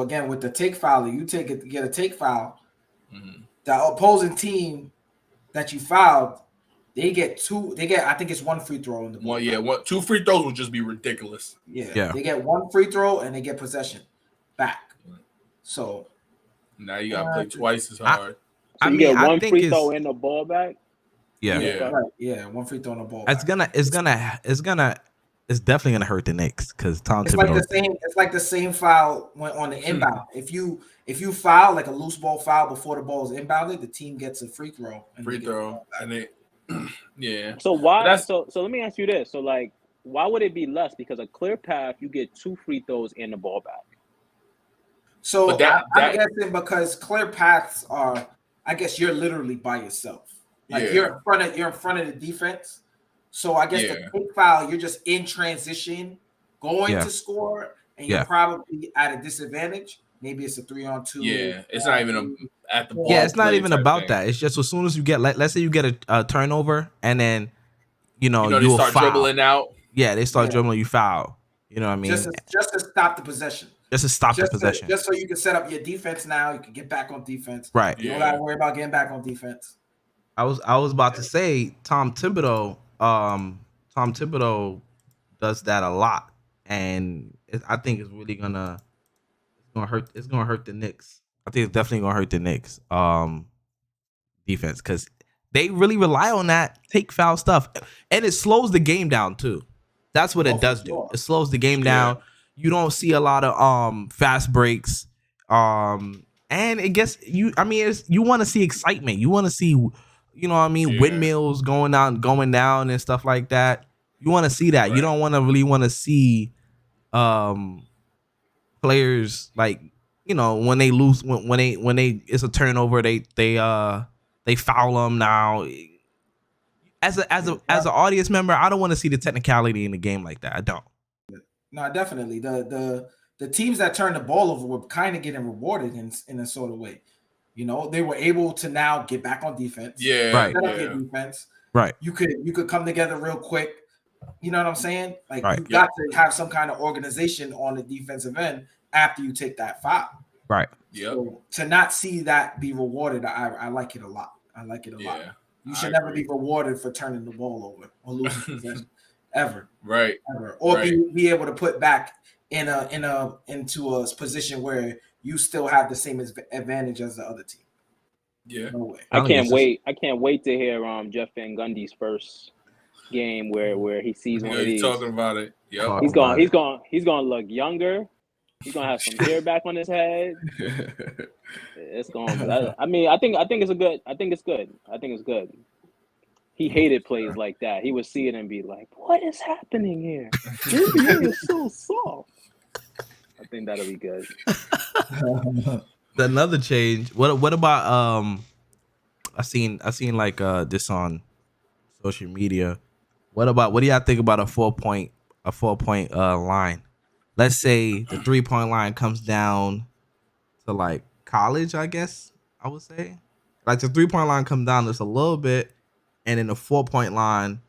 again, with the take foul, you get a take foul. Mm-hmm. The opposing team that you fouled, they get I think it's one free throw in the ball. Two free throws would just be ridiculous. Yeah. They get one free throw and they get possession back. So now you gotta play twice as hard. So you get one free throw and the ball back. Yeah. One free throw and the ball. It's definitely gonna hurt the Knicks because Tom It's Thibodeau. It's like the same foul on the inbound. If you foul like a loose ball foul before the ball is inbounded, the team gets a free throw. So why? So let me ask you this. So like, why would it be less? Because a clear path, you get 2 free throws and the ball back. So I'm guessing because clear paths are, I guess you're literally by yourself. Like you're in front of the defense. So I guess the take foul, you're just in transition, going to score, and you're probably at a disadvantage. Maybe it's a 3-on-2. Yeah, it's not even at the ball. Yeah, it's not even about that. It's just as soon as you get, let's say you get a turnover, and then you they start dribbling out. Yeah, they start dribbling. You foul. You know what I mean? Just to stop the possession. Just to stop the possession. Just so you can set up your defense now. You can get back on defense. Right. You don't got to worry about getting back on defense. I was about to say Tom Thibodeau. Tom Thibodeau does that a lot, and I think it's really gonna hurt. It's gonna hurt the Knicks. I think it's definitely gonna hurt the Knicks defense because they really rely on that take foul stuff, and it slows the game down too. That's what it does do. It slows the game down. You don't see a lot of fast breaks, and it gets you. I mean, you want to see excitement. You want to see, you know what I mean, windmills going down and stuff like that. You want to see that. Right. You don't want to see players like, you know, when they lose, when they it's a turnover, they foul them now. As an audience member, I don't want to see the technicality in the game like that. I don't. No, definitely. The teams that turn the ball over were kind of getting rewarded in a sort of way. You know, they were able to now get back on defense. Yeah, right. Set up your defense. Right. You could come together real quick. You know what I'm saying? Like right. you got to have some kind of organization on the defensive end after you take that foul. Right. Yeah. So to not see that be rewarded, I like it a lot. I like it a lot. You should never be rewarded for turning the ball over or losing possession ever. Right. Ever. Or be able to put back into a position where you still have the same advantage as the other team. Yeah. No way. I can't wait. I can't wait to hear Jeff Van Gundy's first game where he sees one of these. He's talking about it. Yeah. He's gonna look younger. He's gonna have some hair back on his head. It's going. I mean, I think it's good. I think it's good. He hated plays like that. He would see it and be like, "What is happening here? The NBA is so soft." I think that'll be good. Another change. What about I seen like this on social media. What do y'all think about a 4-point line? Let's say the 3-point line comes down to like college, I guess I would say. Like the 3-point line comes down just a little bit, and then the 4-point line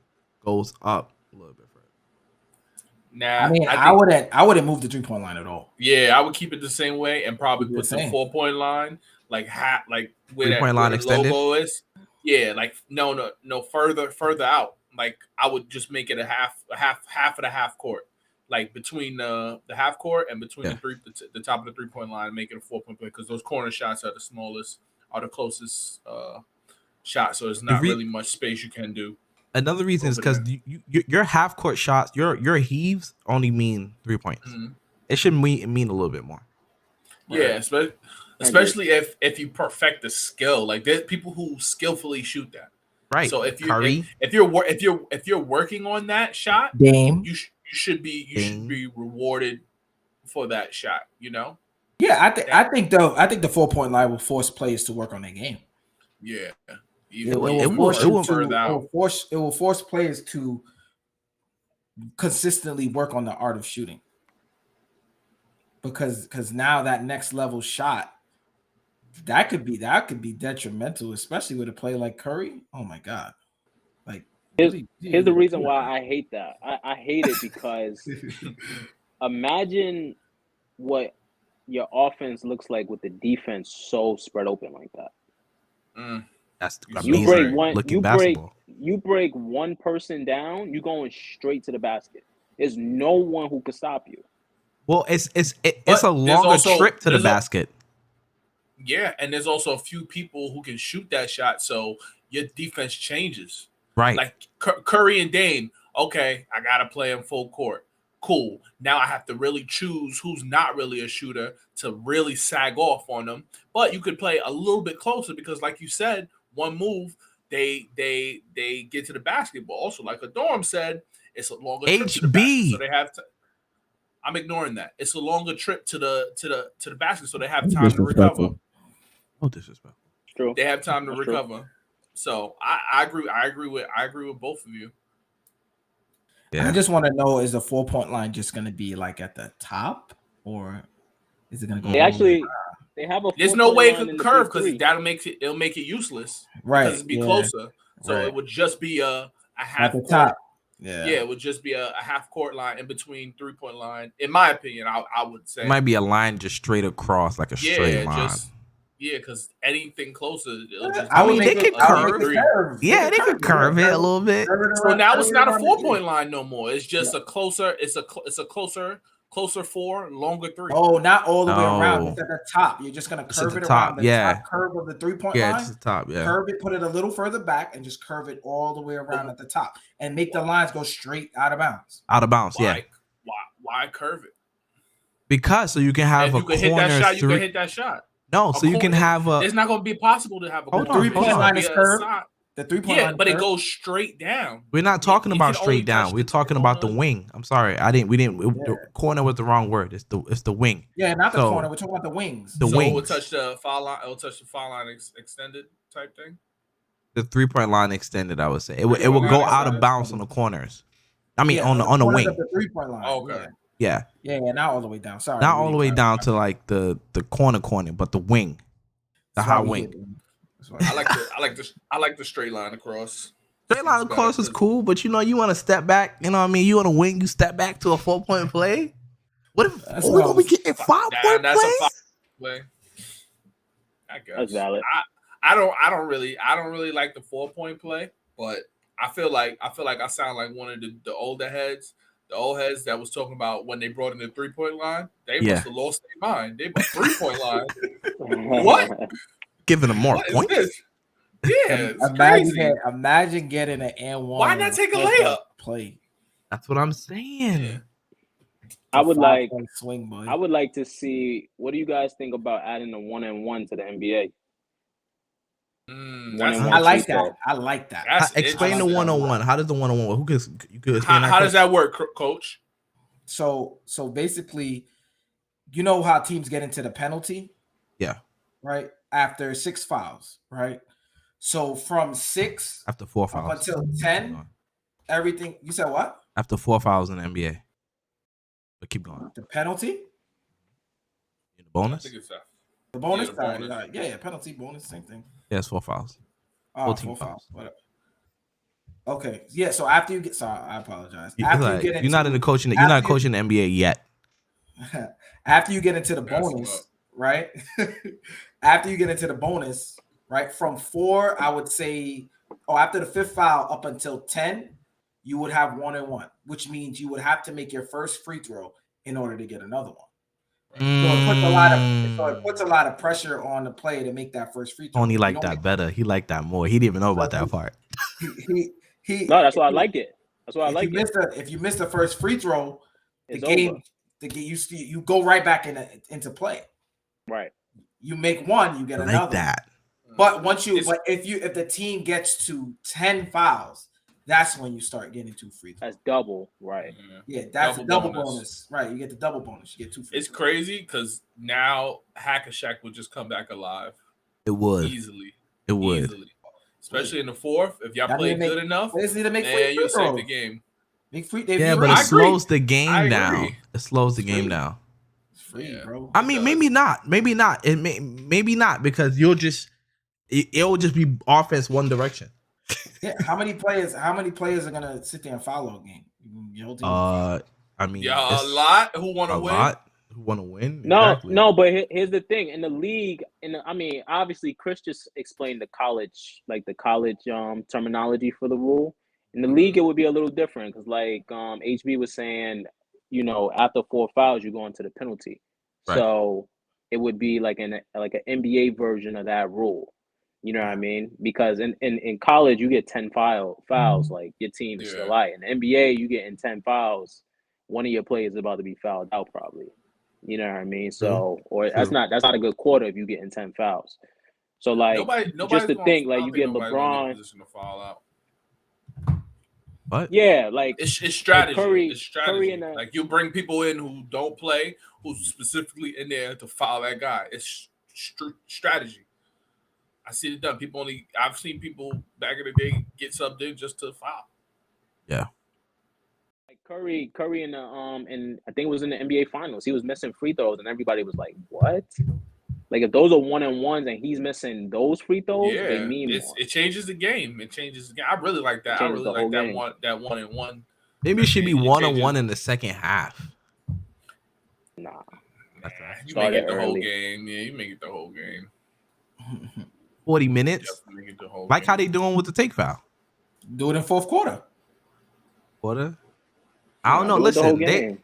goes up a little bit further. Nah, I mean, I wouldn't move the 3-point line at all. Yeah, I would keep it the same way and probably put the 4-point line like where that line extended logo is. Yeah, like no further out. Like I would just make it a half of the half court, like between the half court and between the top of the 3-point line, make it a 4-point play because those corner shots are the smallest, are the closest shot, so there's not really much space you can do. Another reason is because your half court shots, your heaves only mean 3 points. Mm-hmm. It should mean a little bit more. Yeah, right. especially if you perfect the skill. Like there's people who skillfully shoot that. Right. So if you're working on that shot, Dame, you should be rewarded for that shot. You know. Yeah, I think the 4-point line will force players to work on their game. Yeah. It will force players to consistently work on the art of shooting. Because now that next level shot, that could be detrimental, especially with a play like Curry. Oh my God. Like here's the reason why I hate that. I hate it because imagine what your offense looks like with the defense so spread open like that. That's amazing. You break one person down, you're going straight to the basket. There's no one who can stop you. Well, it's a longer trip to the basket. Yeah, and there's also a few people who can shoot that shot, so your defense changes. Right. Like Curry and Dame, okay, I got to play him full court. Cool. Now I have to really choose who's not really a shooter to really sag off on them. But you could play a little bit closer because, like you said, one move, they get to the basket. But also, like Adorm said, it's a longer trip to the basket, so they have to. I'm ignoring that. It's a longer trip to the basket, so they have time to recover. Oh, disrespectful. True. They have time to recover. True. So I agree with both of you. Yeah. I just want to know: is the 4-point line just going to be like at the top, or is it going to go? They have a. There's no way it could curve because it'll make it useless. Right. Because it'd be closer, so it would just be a half at the top. Yeah, it would just be a half court line in between 3-point line. In my opinion, I would say it might be a line just straight across, like a straight line. Because anything closer, they could curve. Yeah, they could curve it a little bit. So now it's not a 4-point line no more. It's just a closer. It's a closer 4, longer 3. Oh, not all the way around. It's at the top. You're just gonna curve it around the top curve of the 3-point line. Yeah, it's the top. Yeah, curve it, put it a little further back, and just curve it all the way around at the top, and make the lines go straight out of bounds. Why curve it? Because so you can have you can hit that shot. You can hit that shot. No, so you can have a. It's not going to be possible to have a 3-point line is curved. The 3-point line, but it goes straight down. We're not talking about straight down. We're talking about the wing. I'm sorry, the corner was the wrong word. It's the wing. Yeah, not the corner. We're talking about the wings. The wings. It will touch the foul line. It will touch the foul line extended type thing. The 3-point line extended. I would say it will go out of bounds on the corners. I mean, on the wing. The 3-point line. Oh, okay. Yeah. Yeah, not all the way down. Sorry. Not all the way down to like the corner, but the wing. The high wing. I like the straight line across. Straight line across is cool, but you want to step back. You know what I mean? You want to wing, you step back to a 4-point play. What if we're gonna be getting 5-point that's a 5-point play? I guess. That's valid. I don't really like the 4-point play, but I feel like I sound like one of the older heads. The old heads that was talking about when they brought in the 3-point line, they must have lost their mind. They put 3-point line. What? Giving them more points? Yeah, it's imagine getting an and one. Why not take a layup? Play. That's what I'm saying. Yeah. I would like swing, boy. I would like to see. What do you guys think about adding a 1-and-1 to the NBA? I like that. I like that. Explain the 1-on-1. How does the 1-on-1? Who could you could explain how does that work, Coach? So basically, you know how teams get into the penalty? Yeah. Right? After 6 fouls, right? So from 6 after 4 fouls up until 10, everything. You said what? After 4 fouls in the NBA. But keep going. The penalty? The bonus? The bonus? Yeah, the bonus. Yeah, penalty, bonus, same thing. Yeah, it's 4 fouls. 4 fouls. Whatever. Okay. Yeah, so after you get I apologize. You're not coaching the NBA yet. After you get into the bonus, right? After you get into the bonus, right? From 4, I would say, after the 5th foul up until 10, you would have 1-on-1, which means you would have to make your first free throw in order to get another one. So it puts a lot of pressure on the player to make that first free throw. Tony liked that better. He liked that more. He didn't even know about that part. No, that's why I like it. That's why I like it. If you miss the first free throw, it's over. You go right back into play. Right. You make one, you get another. Like that. But if the team gets to 10 fouls, that's when you start getting 2 free throws. That's double, right? Yeah, that's double bonus. Right, you get the double bonus. You get 2 free throws. It's crazy because now Hack-a-Shaq would just come back alive. It would. Easily. Especially in the 4th. If y'all play good enough, you'll save the game. But it slows the game down. It slows the game down. It's free, bro. I mean, maybe not. Maybe not because it'll just be offense one direction. Yeah, how many players are gonna sit there and follow a game? Your team I mean, a lot who want to win. Who want to win? No, but here's the thing: in the league, obviously, Chris just explained the college terminology for the rule. In the league, it would be a little different because, like HB was saying, after 4 fouls, you go into the penalty. Right. So it would be like an NBA version of that rule. You know what I mean? Because in college, you get 10 fouls, like your team is still out. In the NBA, you get in 10 fouls, one of your players is about to be fouled out probably. You know what I mean? So, that's not a good quarter if you get in 10 fouls. So, like, just to think, like, you get LeBron. To foul out. What? Yeah, like it's strategy. Like it's strategy. Like you bring people in who don't play, who's specifically in there to foul that guy. It's strategy. I see it done. I've seen people back in the day get subbed in just to foul. Yeah. Like Curry in the and I think it was in the NBA Finals. He was missing free throws, and everybody was like, "What?" Like if those are 1-on-1s and he's missing those free throws, they mean more. It changes the game. It changes the game. I really like that. I really like that 1-on-1. Maybe it should be 1-on-1 in the second half. Nah. You make it the whole game. Yeah, you make it the whole game. 40 minutes. Like how they doing with the take foul. Do it in 4th quarter. I don't know. Listen,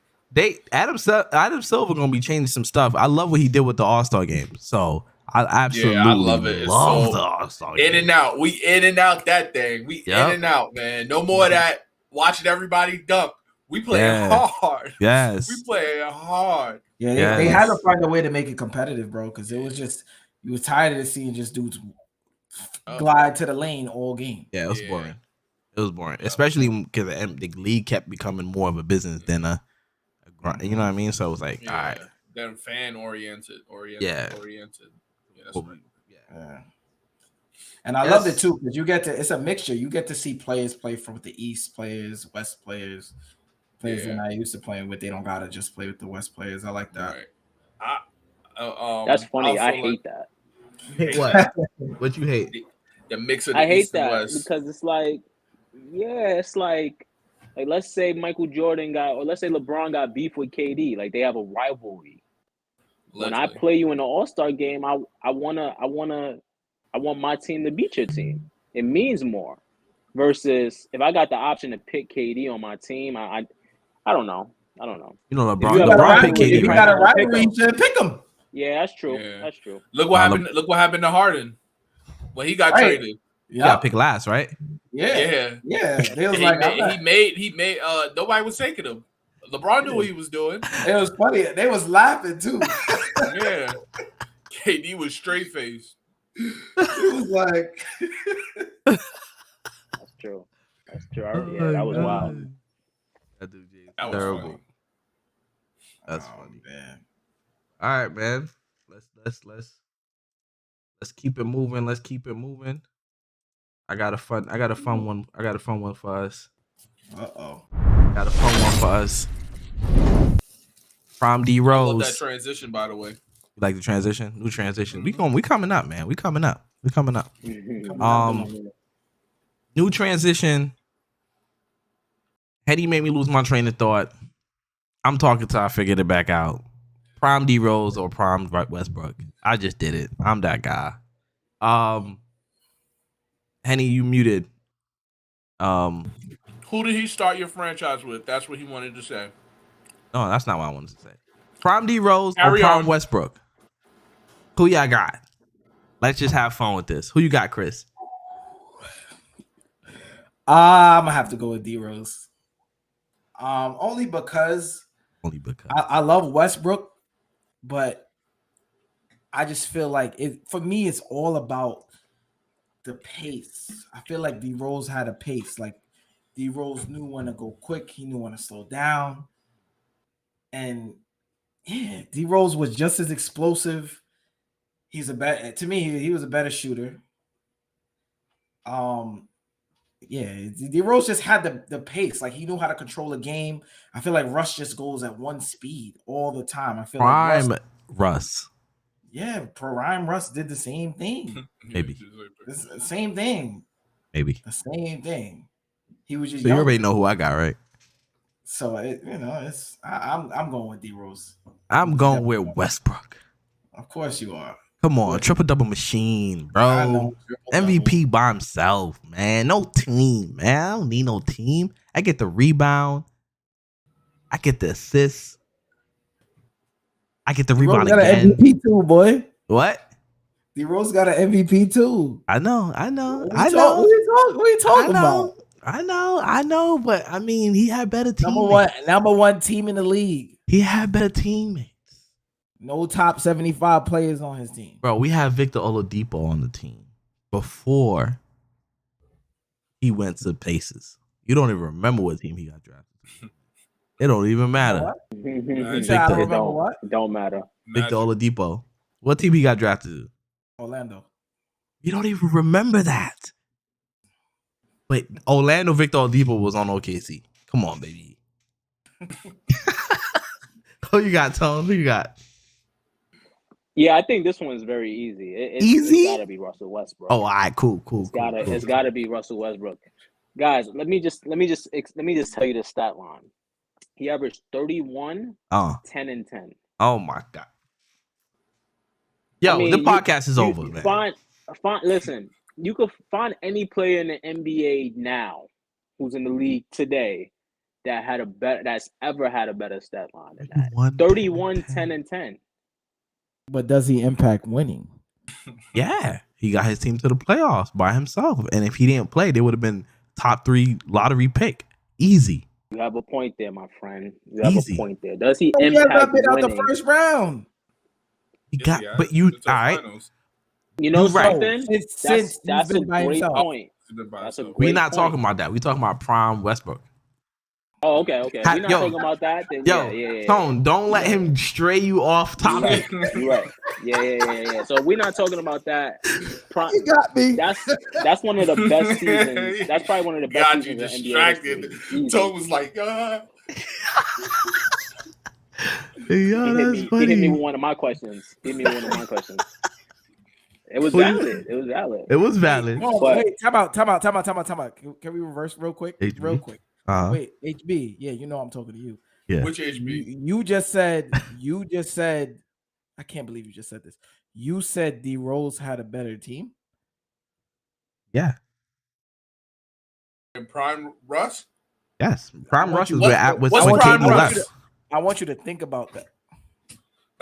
Adam Silver gonna be changing some stuff. I love what he did with the All-Star game. So I absolutely love it. Love the All-Star game. In and out. We in and out that thing. We in and out, man. No more of that watching everybody dunk. We playing hard. Yes. We playing hard. Yeah, they had to find a way to make it competitive, bro, because it was just you were tired of seeing just dudes glide to the lane all game. Yeah, it was boring. It was boring, especially because the league kept becoming more of a business than a grind. You know what I mean? So it was like, all right. Then fan oriented. Yeah. Yeah, that's right. Yeah. And I loved it too because it's a mixture. You get to see players play from the East players, West players that I used to play with. They don't gotta just play with the West players. I like that. Right. That's funny. I hate that. What? What you hate? The mix of the I hate East and West. because it's like, it's like let's say Michael Jordan let's say LeBron got beef with KD. Like they have a rivalry. When I play you in the All-Star game, I want my team to beat your team. It means more. Versus if I got the option to pick KD on my team, I don't know. You know, LeBron picked KD. If you got a rivalry, you should pick him. Yeah, that's true. Yeah. That's true. Look what happened. Look what happened to Harden when he got traded. You got to pick last, right? Yeah. They was he made. Nobody was taking him. LeBron knew what he was doing. It was funny. They was laughing too. Yeah. KD was straight faced. It was like That's true. That's true. Yeah, that was wild. That dude James That was terrible. funny. That's funny. Man. All right, man. Let's keep it moving. Let's keep it moving. I got a fun one. I got a fun one for us. Got a fun one for us. Prime D I Rose. love that transition, by the way. You like the transition? New transition. We coming up, man. We coming up. New transition. Hetty made me lose my train of thought. I'm talking till I figured it back out. Prime D Rose or Prime Westbrook. I just did it. I'm that guy. Henny, you muted. Who did he start your franchise with? That's what he wanted to say. No, that's not what I wanted to say. Prime D Rose or Carry Prime on. Westbrook? Who y'all got? Let's just have fun with this. Who you got, Chris? I'm gonna have to go with D Rose. Only because I love Westbrook, but I just feel like for me, it's all about the pace. I feel like D Rose had a pace. Like D Rose knew when to go quick, he knew when to slow down. And yeah, D Rose was just as explosive. He was a better shooter. Yeah, D Rose just had the pace. Like he knew how to control a game. I feel like Russ just goes at one speed all the time. I feel Prime like Russ. Yeah, Prime Russ did the same thing. Maybe. The same thing. Maybe. The same thing. He was just So you already know who I got, right? So I'm going with D Rose. I'm going with Westbrook. Of course you are. Come on, triple double machine, bro. MVP by himself, man. No team, man. I don't need no team. I get the rebound. I get the assist. I get the rebound got again. An MVP too, boy. What? D Rose got an MVP too. I know. What are you talking about? I know, but I mean, he had better teammates. Number one team in the league. He had better teammates. No top 75 players on his team. Bro, we had Victor Oladipo on the team before he went to Pacers. You don't even remember what team he got drafted. It don't even matter. It don't matter. Victor Oladipo. What team he got drafted to? Orlando. You don't even remember that. Wait, Orlando Victor Oladipo was on OKC. Come on, baby. Who you got, Tone? Who you got? Yeah, I think this one is very easy. Easy? It's gotta be Russell Westbrook. Oh, all right, cool. It's gotta be Russell Westbrook. Guys, let me just tell you the stat line. He averaged 31, 10 and 10. Oh my God. Yo, the podcast is over, man. Listen, you could find any player in the NBA now who's in the league today that's ever had a better stat line than that. 31, 10 and 10. But does he impact winning? Yeah, he got his team to the playoffs by himself. And if he didn't play, they would have been top 3 lottery pick. Easy. You have a point there, my friend. You have a point there. Does he impact winning? Out the first round. He got, but you, all right. You know something? Right. That's a great point. We're not talking about that. We're talking about Prime Westbrook. Oh, okay. We're not talking about that. Then yeah. Tone, don't let him stray you off topic. You're right. Yeah. So we're not talking about that. You got me. That's one of the best seasons. That's probably one of the best seasons in the NBA. Tone was like, He hit me with one of my questions. It was valid. It was valid. Wait, time out. Can we reverse real quick? HB? Real quick. Wait, HB. Yeah, you know I'm talking to you. Yeah. which HB? You just said. I can't believe you just said this. You said D Rose had a better team. Yeah. And Prime Russ? Yes. Prime Russ is what's when Prime KD Russ? left. I want you to think about that.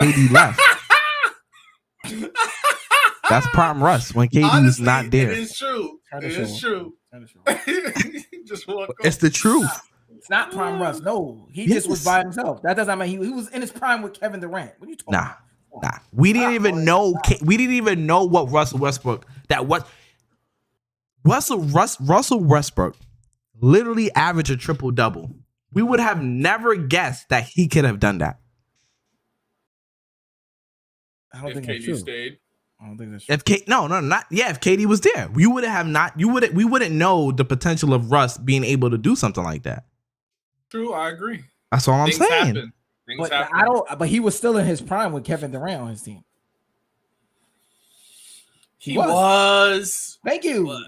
KD left. That's Prime Russ when KD Honestly, was not there. It is true. Just It's the truth. It's not Prime Russ. No, he just was by himself. That doesn't mean he was in his prime with Kevin Durant. What are you talking about? Nah, we didn't even know. We didn't even know what Russell Westbrook. Russell Westbrook literally averaged a triple double. We would have never guessed that he could have done that. I don't If think that's KD true. stayed. I don't think that's true. If KD was there, we wouldn't know the potential of Russ being able to do something like that. True, I agree. That's all I'm Things saying. happen. Things But happen. But he was still in his prime with Kevin Durant on his team. He was. Thank you. But-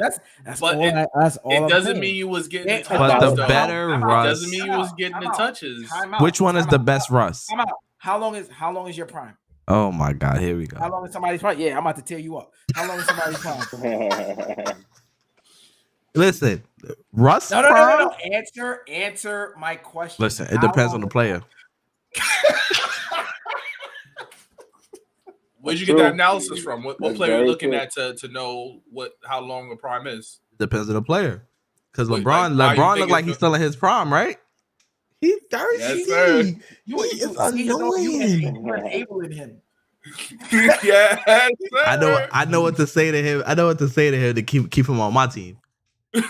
that's but all. That's all. It I'm doesn't saying. mean you was getting the It- touches. But the though. better It Russ. doesn't mean you was getting the touches. Time out. Which one is Time the out. best Russ? Time out. How long is your prime? Oh my God, here we How go. long is somebody's prime? Yeah, I'm about to tear you up. How long is somebody's prime? Listen, Russ. No. Answer my question. Listen, it depends on the player. Where'd you get that analysis from? What That's player are you very looking true. at to know how long a prime is? Depends on the player. Because Wait, LeBron why you looked think like it's he's still in his prime, right? He's thirsty. Yes, sir. You It's annoying. You're enabling him. Yes, sir. I know what to say to him. I know what to say to him to keep him on my team. All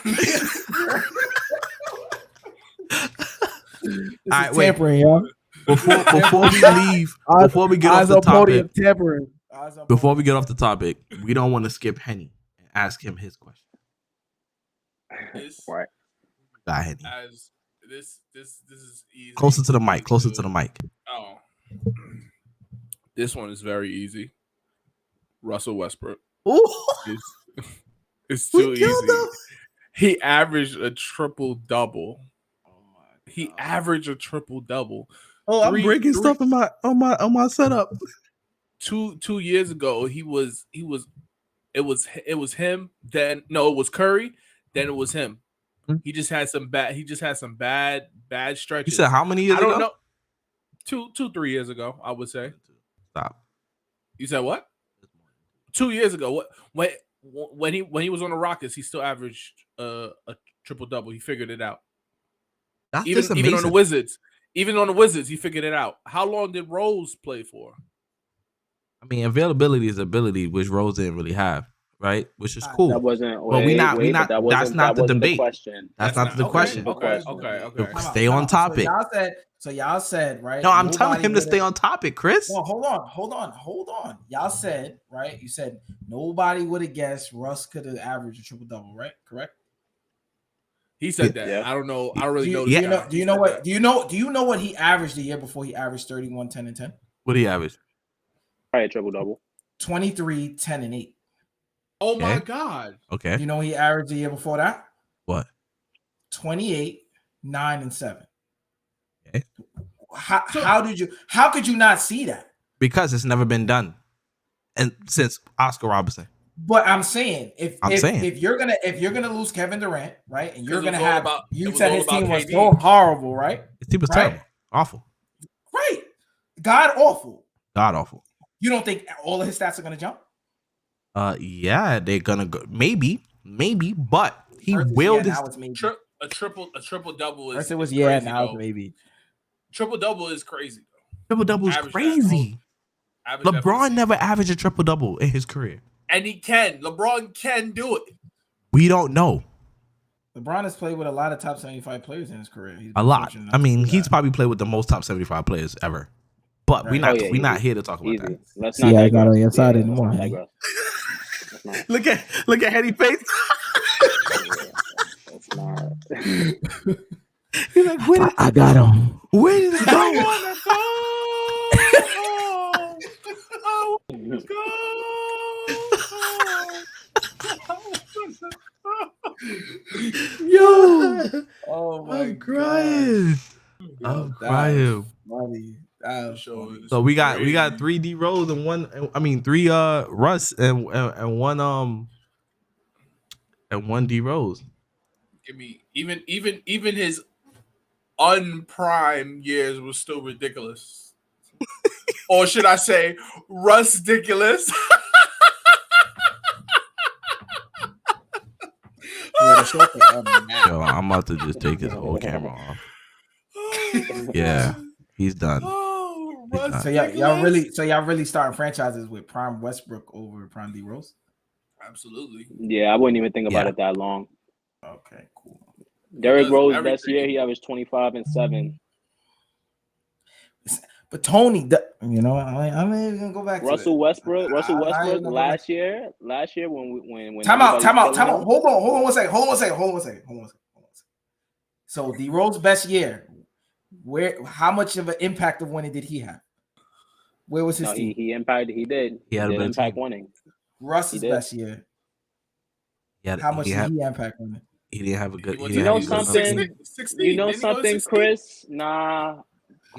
right, wait. Tampering, yo. Before we leave, before we get off the topic, tampering. before we get off the topic, we don't want to skip Henny and ask him his question. This, Right. Got Henny. as this is easy. Closer to the mic. Closer to the mic. Oh, this one is very easy. Russell Westbrook. Ooh, It's we too killed easy. him. He averaged a triple double. He averaged a triple double. Oh, I'm Three- breaking three- stuff in my setup. 2 years ago, it was him. Then no, it was Curry. Then it was him. Hmm. He just had some bad You stretches. said how many years I don't ago? know. 3 years ago, I would say. Stop. You said what? 2 years ago. When he was on the Rockets, he still averaged a triple double. He figured it out. That's Even just on the amazing. Wizards, he figured it out. How long did Rose play for? I mean, availability is ability, which Rose didn't really have, right? Which is cool. That wasn't. But we not. but that wasn't, That's not that the wasn't debate. question. That's not the okay, question. Okay. Stay on topic. So y'all said right. No, I'm telling nobody him to would've- stay on topic, Chris. No, hold on. Y'all said right. You said nobody would have guessed Russ could have averaged a triple double, right? Correct. He said that. Yeah. I don't know. I don't really know. Do you this know? guy. Do you know what? Do you know what he averaged the year before? He averaged 31, 10, and 10. What do you average? Probably a triple double. 23, 10, and 8. Oh my Okay. God! Okay. You know what he averaged the year before that? What? 28, 9, and 7. Okay. How could you not see that? Because it's never been done, and since Oscar Robertson. But I'm saying if saying. if you're gonna lose Kevin Durant, right, and you're 'Cause it gonna was all have about- it you was said all his about team was KD. so horrible, right? His team was Right. terrible, awful, Right, god awful. god awful. You don't think all of his stats are gonna jump? Yeah, they're gonna go. Maybe, but he First it's willed yeah, his. now it's maybe. A triple double is. First it was is yeah, crazy, now it's though. maybe. Triple double is crazy. Triple double is Average that. crazy. Average that LeBron for- never averaged a triple double in his career. and he can. LeBron can do it. We don't know LeBron has played with a lot of top 75 players in his career. He's a been lot. fortunate enough I to mean, do he's that. probably played with the most top 75 players ever. But Right. we're not. Oh, yeah, we're not easy. here to talk about Easy. that. Let's See not how you got digress. on your side Yeah, anymore, let's not Henny. digress. Let's not. Look at Henny face. Let's not. He's like, where did, I got him. where did it go? Yo, Oh my I'm crying. I'm crying. Money. So we got 3 D Rose and one. I mean 3 Russ and one and 1 D Rose. Give me even his unprime years was still ridiculous. Or should I say Russ-diculous? Yo, I'm about to just take his whole camera off. Yeah, he's done. Oh LeBron's So y'all really starting franchises with Prime Westbrook over Prime D Rose? Absolutely. Yeah, I wouldn't even think about it that long. Okay, cool. Derrick Rose best year, he averaged 25 and 7. But Tony, I'm even gonna go back Russell to Westbrook last year when time out. him. Hold on one second. So D Rose best year, how much of an impact of winning did he have? Where was his team? He impacted. He did. He did impact winning. Russ's best year. How much did he impact winning? He didn't have a good. You know something? 16, you know something, Chris? Nah.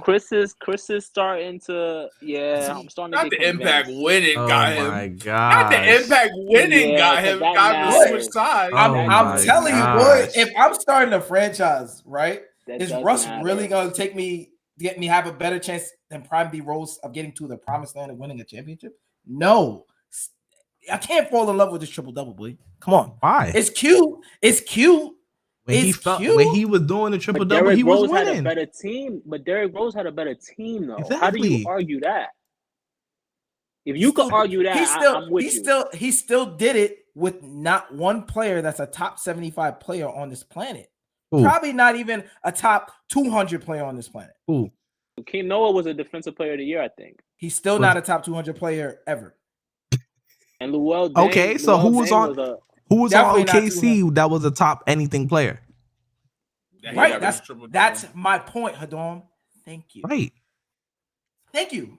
Chris is starting to. Yeah, I'm starting not to get the impact winning Oh got him. my god! Not the impact winning got him. Got him to switch sides. I'm telling you what. If I'm starting a franchise, right, is Russ really gonna get me have a better chance than Prime D Rose of getting to the promised land of winning a championship? No, I can't fall in love with this triple double, boy. Come on, why? It's cute. When he was doing the triple double, he was winning. Had a better team, but Derrick Rose had a better team, though. Exactly. How do you argue that? If you could argue that, I'm with you. He still did it with not one player that's a top 75 player on this planet. Ooh. Probably not even a top 200 player on this planet. Ooh. Hakeem Noah was a defensive player of the year, I think. He's still not a top 200 player ever. And Luol Deng. Okay, so who was on OKC that was a top anything player? Right, that's my point, Hadom. Thank you. Right. Thank you.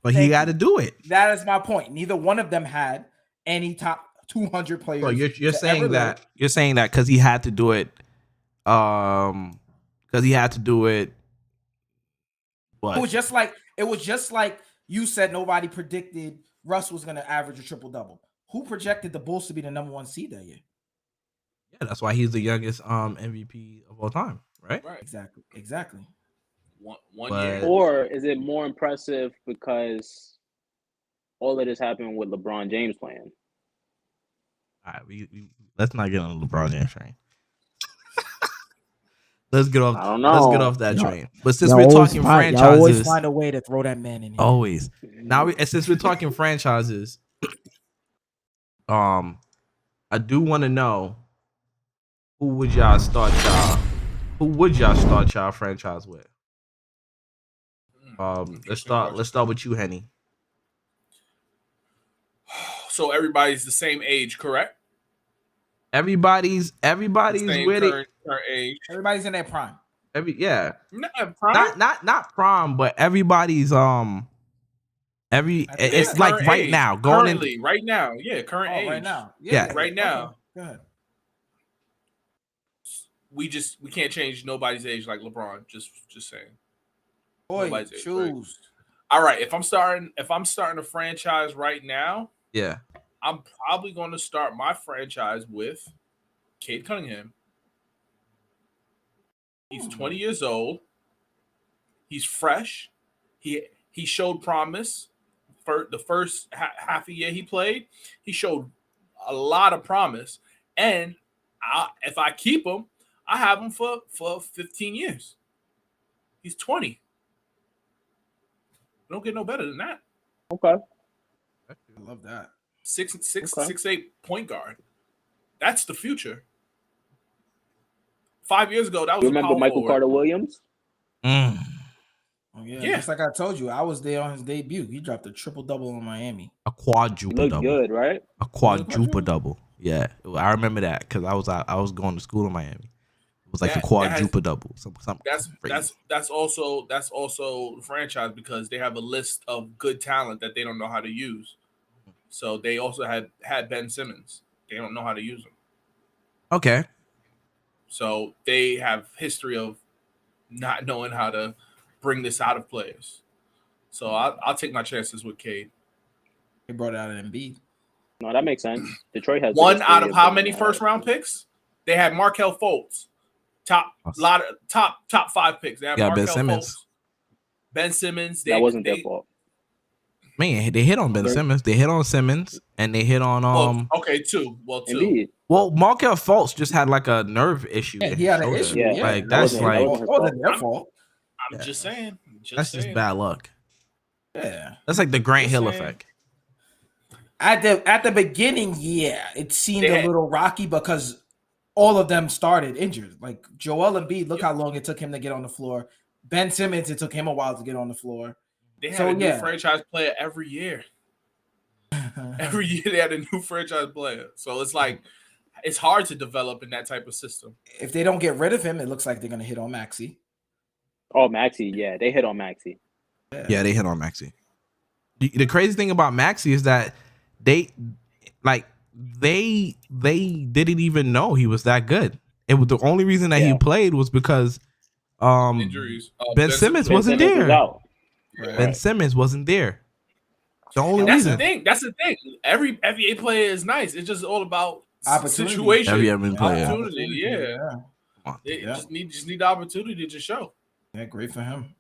But he got to do it. That is my point. Neither one of them had any top 200 players. So you're saying that because he had to do it. Because he had to do it. What? It was just like you said. Nobody predicted Russ was going to average a triple double. Who projected the Bulls to be the number 1 seed that year? Yeah, that's why he's the youngest MVP of all time, right? Right. Exactly. One year. Or is it more impressive because all of this happened with LeBron James playing? All right, we let's not get on the LeBron James train. Let's get off. I don't know. Let's get off that train. But since we're talking franchises, you always find a way to throw that man in here. Always. Now, since we're talking franchises, I do want to know who would y'all start y'all franchise with? Let's start with you, Henny. So everybody's the same age, correct? Everybody's with it. Current age. Everybody's in their prime. Not prime, but everybody's it's like right age. now currently right now. Yeah, current age. Right now. Yeah. Right now. Okay. Go ahead. We can't change nobody's age like LeBron. Just saying. Boy, choose. Right? All right. If I'm starting a franchise right now, yeah, I'm probably going to start my franchise with Cade Cunningham. He's 20 years old. He's fresh. He showed promise for the first half a year he played. He showed a lot of promise, and if I keep him, I have him for 15 years. He's 20. Don't get no better than that. Okay. I love that. 6'8" point guard. That's the future. 5 years ago, that was. You remember Michael Carter Williams? Oh, yeah. Just like I told you, I was there on his debut. He dropped a triple double in Miami. A quadruple double. Good, right? A quadruple double. Yeah, I remember that because I was going to school in Miami. It was like a quadruple double. That's also the franchise because they have a list of good talent that they don't know how to use. So they also had Ben Simmons. They don't know how to use him. Okay. So they have history of not knowing how to bring this out of players. So I'll take my chances with Cade. They brought it out of Embiid. No, that makes sense. Detroit has one out of how many first round picks? They had Markelle Fultz. Top 5 picks. They had Markelle Ben Simmons. Fultz. Ben Simmons. That wasn't their fault. Man, they hit on Ben Simmons. They hit on Simmons, and they hit on two. Indeed. Well, Markelle Fultz just had like a nerve issue. Yeah, he had an issue. Like that's like wasn't their fault. I'm just saying. That's just bad luck. Yeah, that's like the Grant Hill saying. effect. At the beginning, yeah, it seemed a little rocky because all of them started injured. Like Joel Embiid, look how long it took him to get on the floor. Ben Simmons, it took him a while to get on the floor. They had a new franchise player every year. Every year they had a new franchise player. So it's like it's hard to develop in that type of system. If they don't get rid of him, it looks like they're gonna hit on Maxey. Oh, Maxey, yeah, they hit on Maxey. Yeah, they hit on Maxey. The crazy thing about Maxey is that they didn't even know he was that good. It was the only reason that he played was because injuries. Ben Simmons wasn't there. Ben Simmons wasn't there. The only reason. That's the thing. Every NBA player is nice. It's just all about situation. Every opportunity. Yeah. They just need the opportunity to show. Yeah, great for him.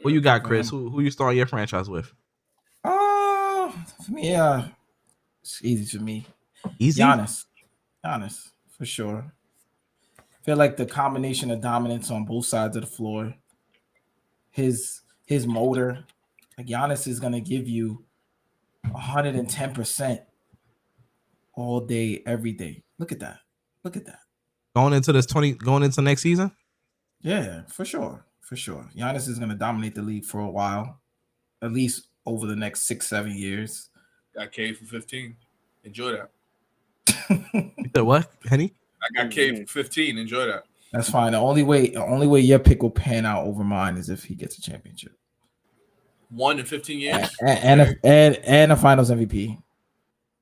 What you got, Chris? Who you starting your franchise with? For me, it's easy for me. Easy? Giannis, for sure. Feel like the combination of dominance on both sides of the floor, his motor, like Giannis is gonna give you 110% all day, every day. Look at that. Going into next season? Yeah, for sure. Giannis is gonna dominate the league for a while, at least over the next 6-7 years. Got K for 15. Enjoy that. You said what, Henny? I got K for 15. Enjoy that. That's fine. The only way your pick will pan out over mine is if he gets a championship. 1 in 15 years. And a Finals MVP.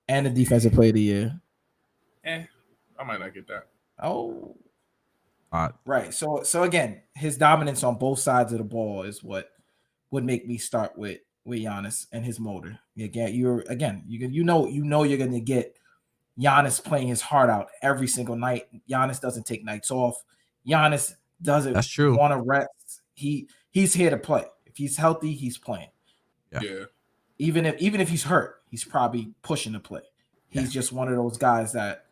And a Defensive Player of the Year. I might not get that. Oh. Right. So again, his dominance on both sides of the ball is what would make me start with Giannis and his motor. Again, you're gonna get Giannis playing his heart out every single night. Giannis doesn't take nights off. Giannis doesn't want to rest. He's here to play. If he's healthy, he's playing. Yeah. Even if he's hurt, he's probably pushing to play. He's just one of those guys that,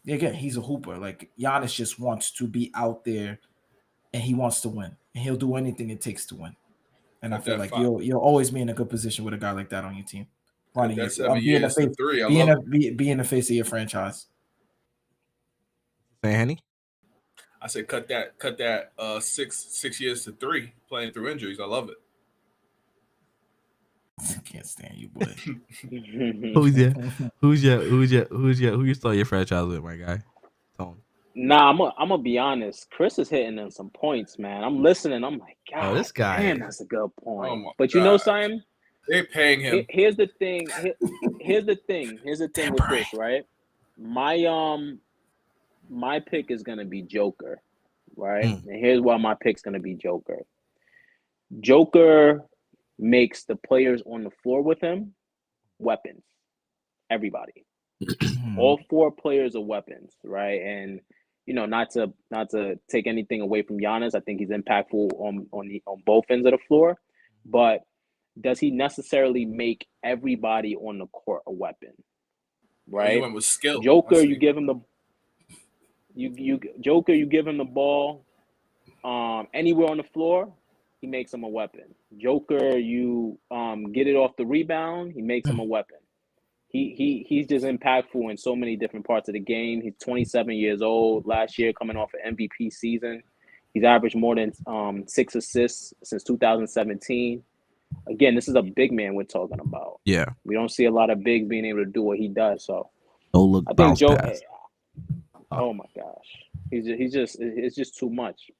again, he's a hooper. Like Giannis just wants to be out there and he wants to win. And he'll do anything it takes to win. And I feel like you'll always be in a good position with a guy like that on your team. Running it, being the face of your franchise. Say, Henny? I said cut that 6 years to 3 playing through injuries. I love it. I can't stand you, boy. Who you start your franchise with, my guy? Tone. Nah, I'm gonna be honest. Chris is hitting in some points, man. I'm listening. I'm like, God, this guy. Damn, that's a good point. Oh but you know, Simon, they're paying him. Here's the thing. Here's the thing with Chris, right? My pick is gonna be Joker, right? And here's why my pick's gonna be Joker. Joker makes the players on the floor with him weapons. Everybody. All 4 players are weapons, right? And not to take anything away from Giannis, I think he's impactful on both ends of the floor. But does he necessarily make everybody on the court a weapon? Right? He went with skill. Joker, you give him the you give him the ball anywhere on the floor, he makes him a weapon. Joker, you get it off the rebound, he makes him a weapon. He's just impactful in so many different parts of the game. He's 27 years old. Last year, coming off an MVP season, he's averaged more than 6 assists since 2017. Again, this is a big man we're talking about. Yeah, we don't see a lot of bigs being able to do what he does. So, I think Joe. Oh my gosh, it's just too much.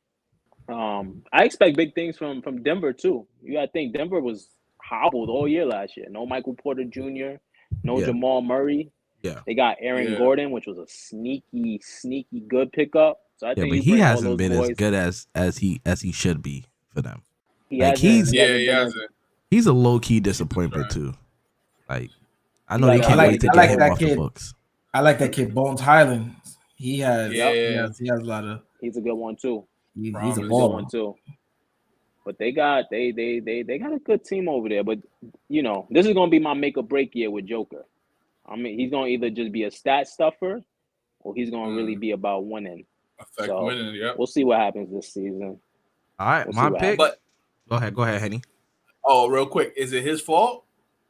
I expect big things from Denver too. You gotta think Denver was hobbled all year last year. No Michael Porter Jr., no Jamal Murray. Yeah, they got Aaron Gordon, which was a sneaky good pickup. So I think but he hasn't been as good as he should be for them. He's a low key disappointment too. Like I know they can't wait to get him off the books. I like that kid Bones Highland. He has a lot of. He's a good one too. He's a good one too. But they got a good team over there. But this is gonna be my make or break year with Joker. I mean, he's gonna either just be a stat stuffer, or he's gonna really be about winning. Winning, yeah. We'll see what happens this season. All right, my pick. Go ahead, Henny. Oh, real quick, is it his fault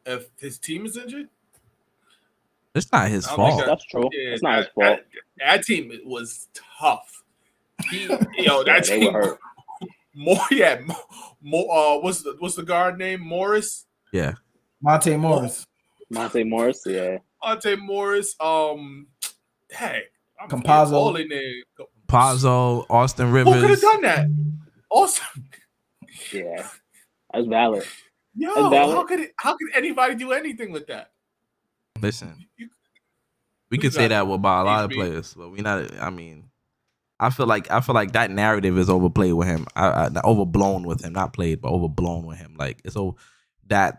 if his team is injured? It's not his fault. That's true. Yeah, it's not his fault. That team was tough. That team. They were hurt. What's the guard name? Morris. Yeah. Monte Morris. Monte Morris. Yeah. Monte Morris. Hey, Campazzo. Pazzo, Austin Rivers. Who could have done that? Austin. Yeah, that's valid. Yo, that's valid. how could anybody do anything with that? Listen, we could say that about a lot of players, but we not. I mean, I feel like that narrative is overplayed with him. Overblown with him, not played, but overblown with him. Like it's so that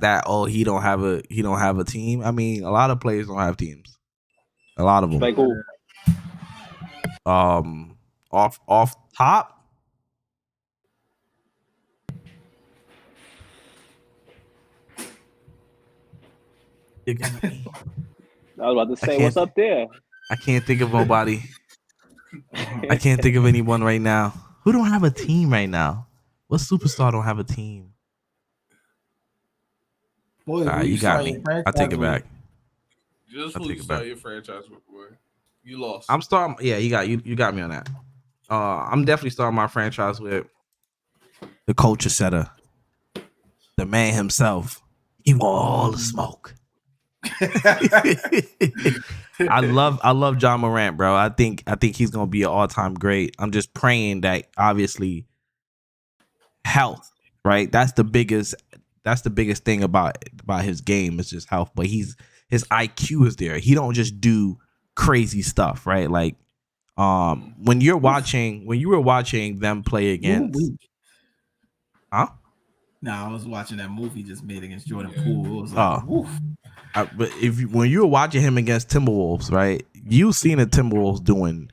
he don't have a team. I mean, a lot of players don't have teams. A lot of them. Like who? Off top. I was about to say, what's up there? I can't think of nobody. I can't think of anyone right now. Who don't have a team right now? What superstar don't have a team? Boy, you got me. I take it back. Just who you start your franchise with, boy. You lost. I'm starting. Yeah, you got me on that. I'm definitely starting my franchise with the culture setter, the man himself. He want all the smoke. I love John Morant, bro. I think he's gonna be an all-time great. I'm just praying that obviously health, right? That's the biggest thing about his game is just health. But his IQ is there. He don't just do crazy stuff, right? Like when you were watching them play against I was watching that movie just made against Jordan Poole. It was like, woof. But when you were watching him against Timberwolves, right? You seen the Timberwolves doing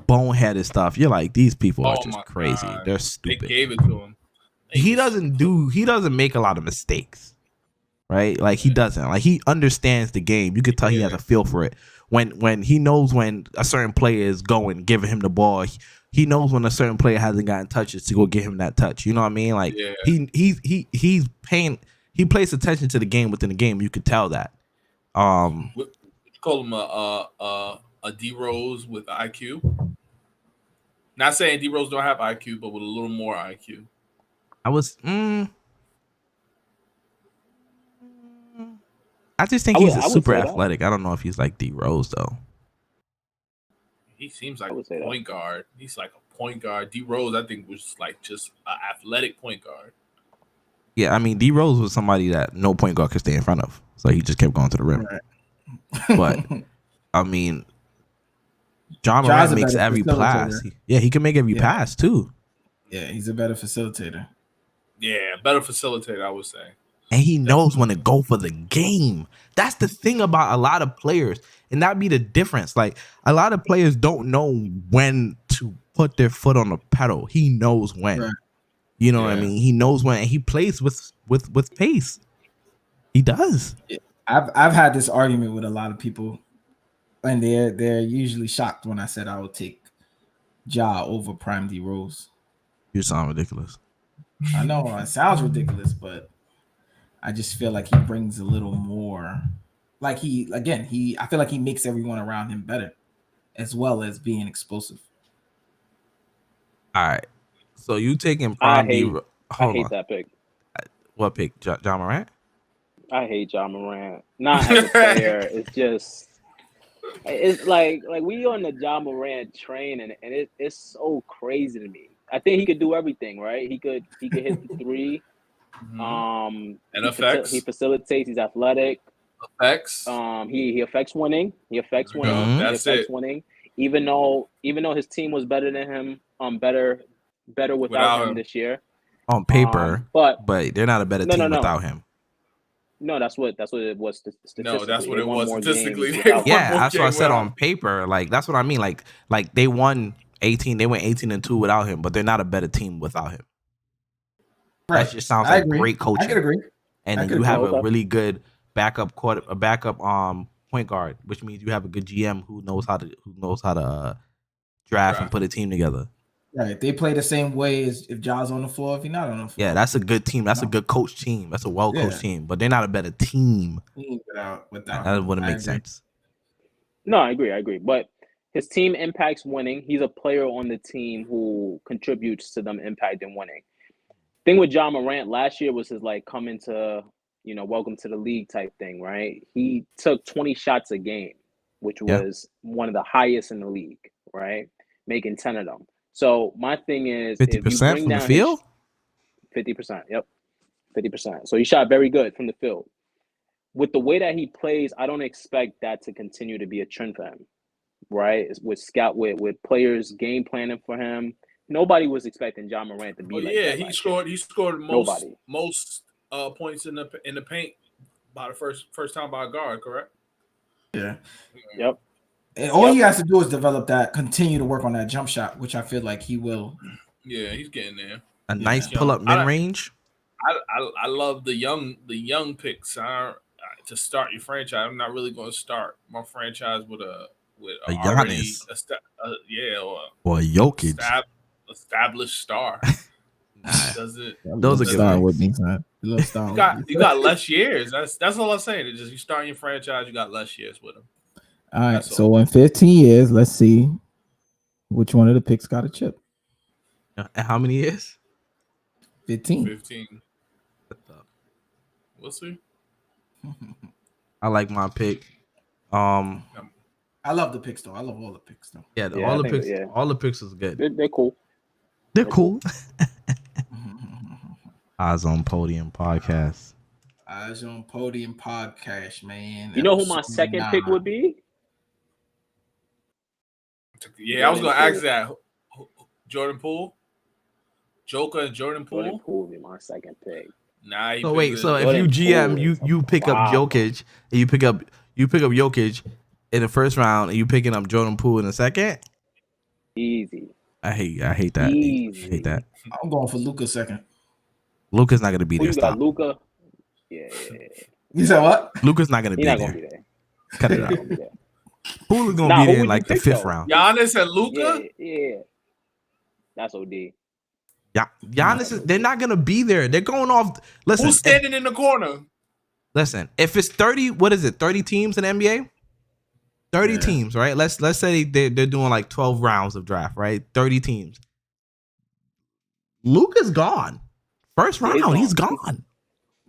boneheaded stuff. You're like, these people are just crazy. God. They're stupid. They gave it to him. He doesn't make a lot of mistakes, right? Like he doesn't. Like he understands the game. You could tell he has a feel for it. When he knows when a certain player is going, giving him the ball. He knows when a certain player hasn't gotten touches to go give him that touch. You know what I mean? Like he's paying. He pays attention to the game within the game. You could tell that. Would you call him a D Rose with IQ? Not saying D Rose don't have IQ, but with a little more IQ. I just think he's super athletic. I don't know if he's like D Rose though. He seems like a point guard. He's like a point guard. D Rose, I think, was like just an athletic point guard. Yeah, I mean, D Rose was somebody that no point guard could stay in front of, so he just kept going to the rim. Right. But I mean, John Morant makes every pass. He can make every pass too. Yeah, he's a better facilitator. Yeah, better facilitator, I would say. And he knows when to go for the game. That's the thing about a lot of players, and that'd be the difference. Like a lot of players don't know when to put their foot on the pedal. He knows when. Right. You know what I mean? He knows when, and he plays with pace. He does. I've had this argument with a lot of people, and they're usually shocked when I said I would take Ja over Prime D Rose. You sound ridiculous. I know it sounds ridiculous, but I just feel like he brings a little more. Like I feel like he makes everyone around him better, as well as being explosive. All right. So you taking Prime D? I hate that pick. What pick? John Morant? I hate John Morant. Not as a player. It's like we on the John Morant train, and it's so crazy to me. I think he could do everything, right? He could hit the three. And affects. He facilitates. He's athletic. Affects. He affects winning. He affects winning. Mm-hmm. That's it. Winning. Even though his team was better than him, better without him this year. On paper, but they're not a better team without him. No, that's what it was statistically. No, that's what it was statistically. Yeah, that's what I said on paper. Like that's what I mean. Like they won 18. They went 18-2 without him, but they're not a better team without him. Right. That just sounds like great coaching. I could agree. And then you have a really good backup point guard, which means you have a good GM who knows how to draft and put a team together. Right. They play the same way as if Ja's on the floor, if he's not on the floor. Yeah, that's a good team. That's a good coach team. That's a well-coached team. But they're not a better team. Without that wouldn't make sense. No, I agree. But his team impacts winning. He's a player on the team who contributes to them impacting winning. Thing with Ja Morant last year was his coming to, welcome to the league type thing, right? He took 20 shots a game, which was one of the highest in the league, right? Making 10 of them. So my thing is, 50% if you bring from down the field? 50%, yep. 50%. So he shot very good from the field. With the way that he plays, I don't expect that to continue to be a trend for him, right? With players game planning for him. Nobody was expecting Ja Morant to be that. He scored most points in the paint by the first time by a guard, correct? Yeah. Yep. And all he has to do is develop that, continue to work on that jump shot, which I feel like he will. Yeah, he's getting there. A nice pull-up mid-range. I love the young picks to start your franchise. I'm not really going to start my franchise with a Giannis. Or a Jokic. Established star. Those are star good with me, son. You got less years. That's all I'm saying. It's just you starting your franchise, you got less years with him. All right. So in 15 years, let's see which one of the picks got a chip. And how many years? 15. We'll see. I like my pick. I love the picks though. I love all the picks though. Yeah, all the picks is good. They're cool. They're cool. Eyes on Podium podcast. Eyes on Podium podcast, man. You know who my second pick would be? Yeah, I was gonna ask that. Jordan Poole, Joker, and Jordan Poole. Jordan Poole would be my second pick. Nah. So wait, so if you GM, you pick up Jokic, and you pick up Jokic in the first round, and you picking up Jordan Poole in the second. Easy. I hate that. Easy. I hate that. I'm going for Luka second. Luka's not gonna be there. Stop. Luka. Yeah. You said what? Luka's not gonna be there. Gonna be there. Cut it out. Poole is gonna be there in like the fifth round. Giannis and Luka. Yeah. That's OD. Yeah, Giannis they're not gonna be there. They're going off. Listen, who's standing in the corner? Listen, if it's 30, what is it? 30 teams in the NBA? 30 teams, right? Let's say they're doing like 12 rounds of draft, right? 30 teams. Luka's gone. First round, he's gone.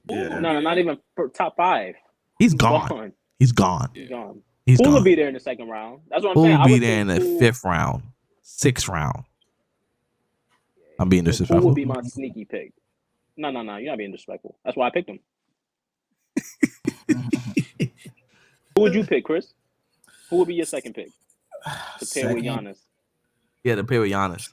Yeah. No, not even top 5. He's gone. He's gone. He's gone. He's Who gone. will be there in the second round? That's what I'm saying. Who will be there in the 5th round, 6th round? I'm being disrespectful. Who would be my sneaky pick? No. You're not being disrespectful. That's why I picked him. Who would you pick, Chris? Who would be your second pick to pair with Giannis? Yeah, to pair with Giannis.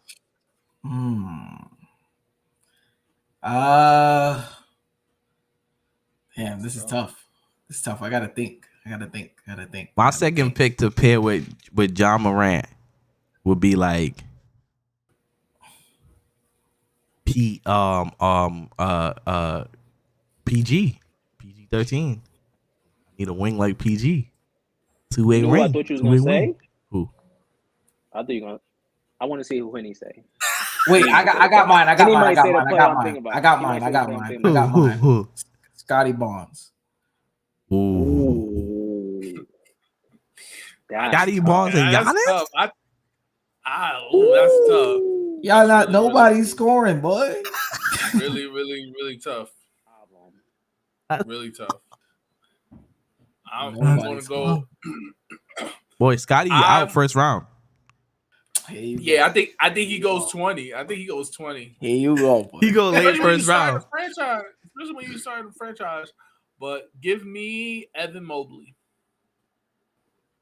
Damn, this is tough. It's tough. I gotta think. My second pick to pair with Ja Morant would be like PG-13. Need a wing like PG. 2-way ring. I thought you was gonna say? Who? I thought you gonna. I want to see who Henny say. Wait, I got mine. I got mine. Who? Scotty Barnes. Ooh. Scotty Barnes and Giannis? That's tough. Y'all not nobody's scoring, boy. Really, really, really tough. Really tough. I'm going to go. Boy, Scotty out first round. Yeah, I think he goes 20. I think he goes 20. Here you go. Boy. He goes late first round. Especially when you start the franchise. But give me Evan Mobley.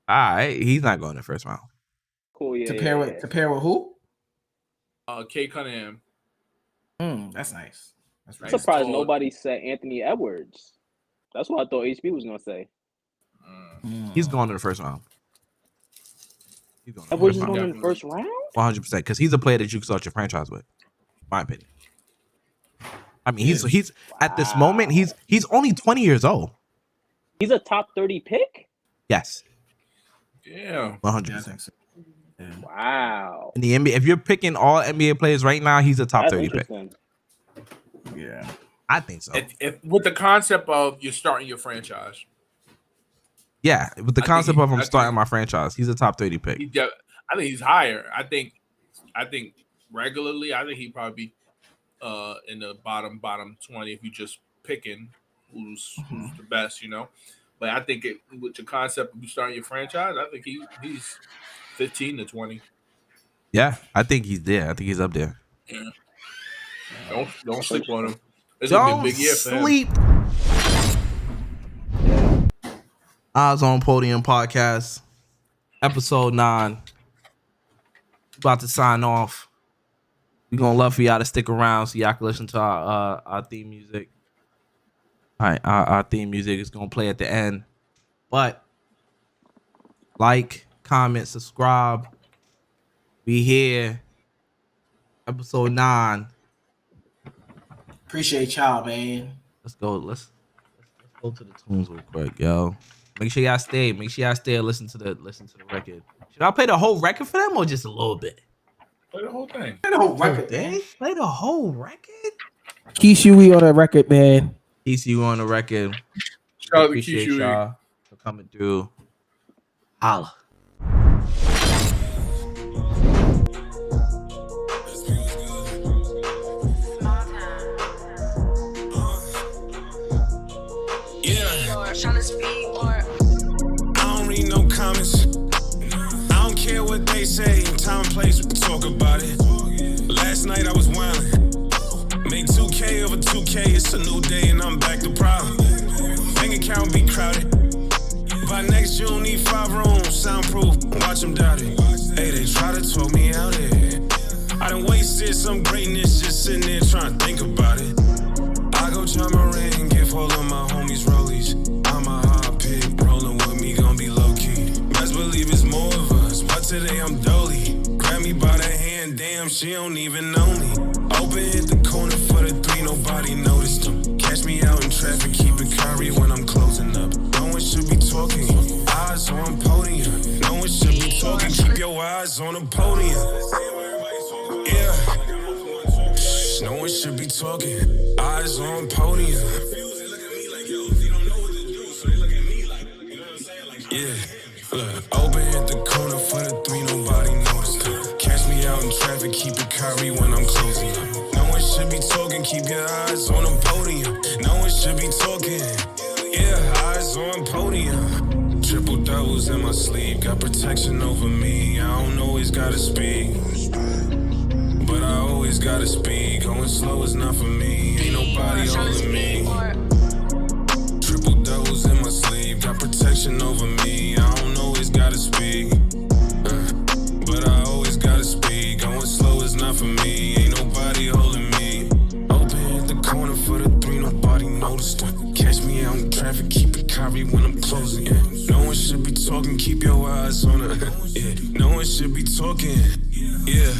All right, he's not going in the first round. Cool. Yeah. To pair with who? K Cunningham. That's nice. I'm surprised nobody said Anthony Edwards. That's what I thought HB was gonna say. He's going in the first round. Edwards is going in the first round? 100%, because he's a player that you can start your franchise with. My opinion. I mean, he's at this moment he's only 20 years old. He's a top 30 pick? Yes. Yeah. 100%. Wow. In the NBA, if you're picking all NBA players right now, he's a top That's 30 pick. interesting. Yeah. I think so. If with the concept of you're starting your franchise. Yeah, with the concept of I'm starting my franchise, he's a top 30 pick. I think he's higher. I think regularly, I think he'd probably be in the bottom 20 if you just picking who's the best, you know. But I think with the concept of you starting your franchise, I think he's 15 to 20. Yeah, I think he's there. I think he's up there. Yeah. Don't sleep on him. It's gonna be a big year for him. Eyes on Podium podcast, episode 9. About to sign off. We're gonna love for y'all to stick around so y'all can listen to our theme music. All right, our theme music is gonna play at the end. But like, comment, subscribe. We here. Episode 9. Appreciate y'all, man. Let's go. Let's go to the tunes real quick, yo. Make sure y'all stay. Make sure y'all stay and listen to the record. Should I play the whole record for them or just a little bit? Play the whole thing. Play the whole record, man. Play the whole record. Keishui on the record, man. TCU on the record. Shout out to Appreciate Keishui. y'all for coming through. Holla. I don't read no comments. I don't care what they say. Time and place, we can talk about it. Last night I was wildin'. Made 2K over 2K. It's a new day and I'm back to problem. Bank account be crowded. By next June, need 5 rooms, soundproof. Watch them doubt it. Hey, they try to talk me out here. I done wasted some greatness just sitting there trying to think about it. I go charm my ring, give all of my homies rollies. I'm a hot pick, rolling with me, gon' be low-key. Best believe it's more of us, but today I'm dolly. Grab me by the hand, damn, she don't even know me. Open hit the corner for the 3, nobody noticed them. Catch me out in traffic, keep it curry when I'm closing up. No one should be talking, eyes on Podium. No one should be talking, keep your eyes on the podium. Yeah. No one should be talking, eyes on Podium. Yeah, look, open hit the corner for the 3, nobody noticed them. Catch me out in traffic, keep it curry when I'm closing up. No one should be talking, keep your eyes on the podium. No one should be talking, yeah, eyes on Podium. Triple doubles in my sleeve, got protection over me. I don't always gotta speak, but I always gotta speak. Going slow is not for me, ain't nobody holding me. Triple doubles in my sleeve, got protection over me. I don't always gotta speak, but I always gotta speak. Going slow is not for me, ain't nobody holding me. Open hit the corner for the 3, nobody noticed them. Catch me out in traffic, keep it curry when I'm closing. No one should be talking, keep your eyes on it. Yeah, no one should be talking. Yeah.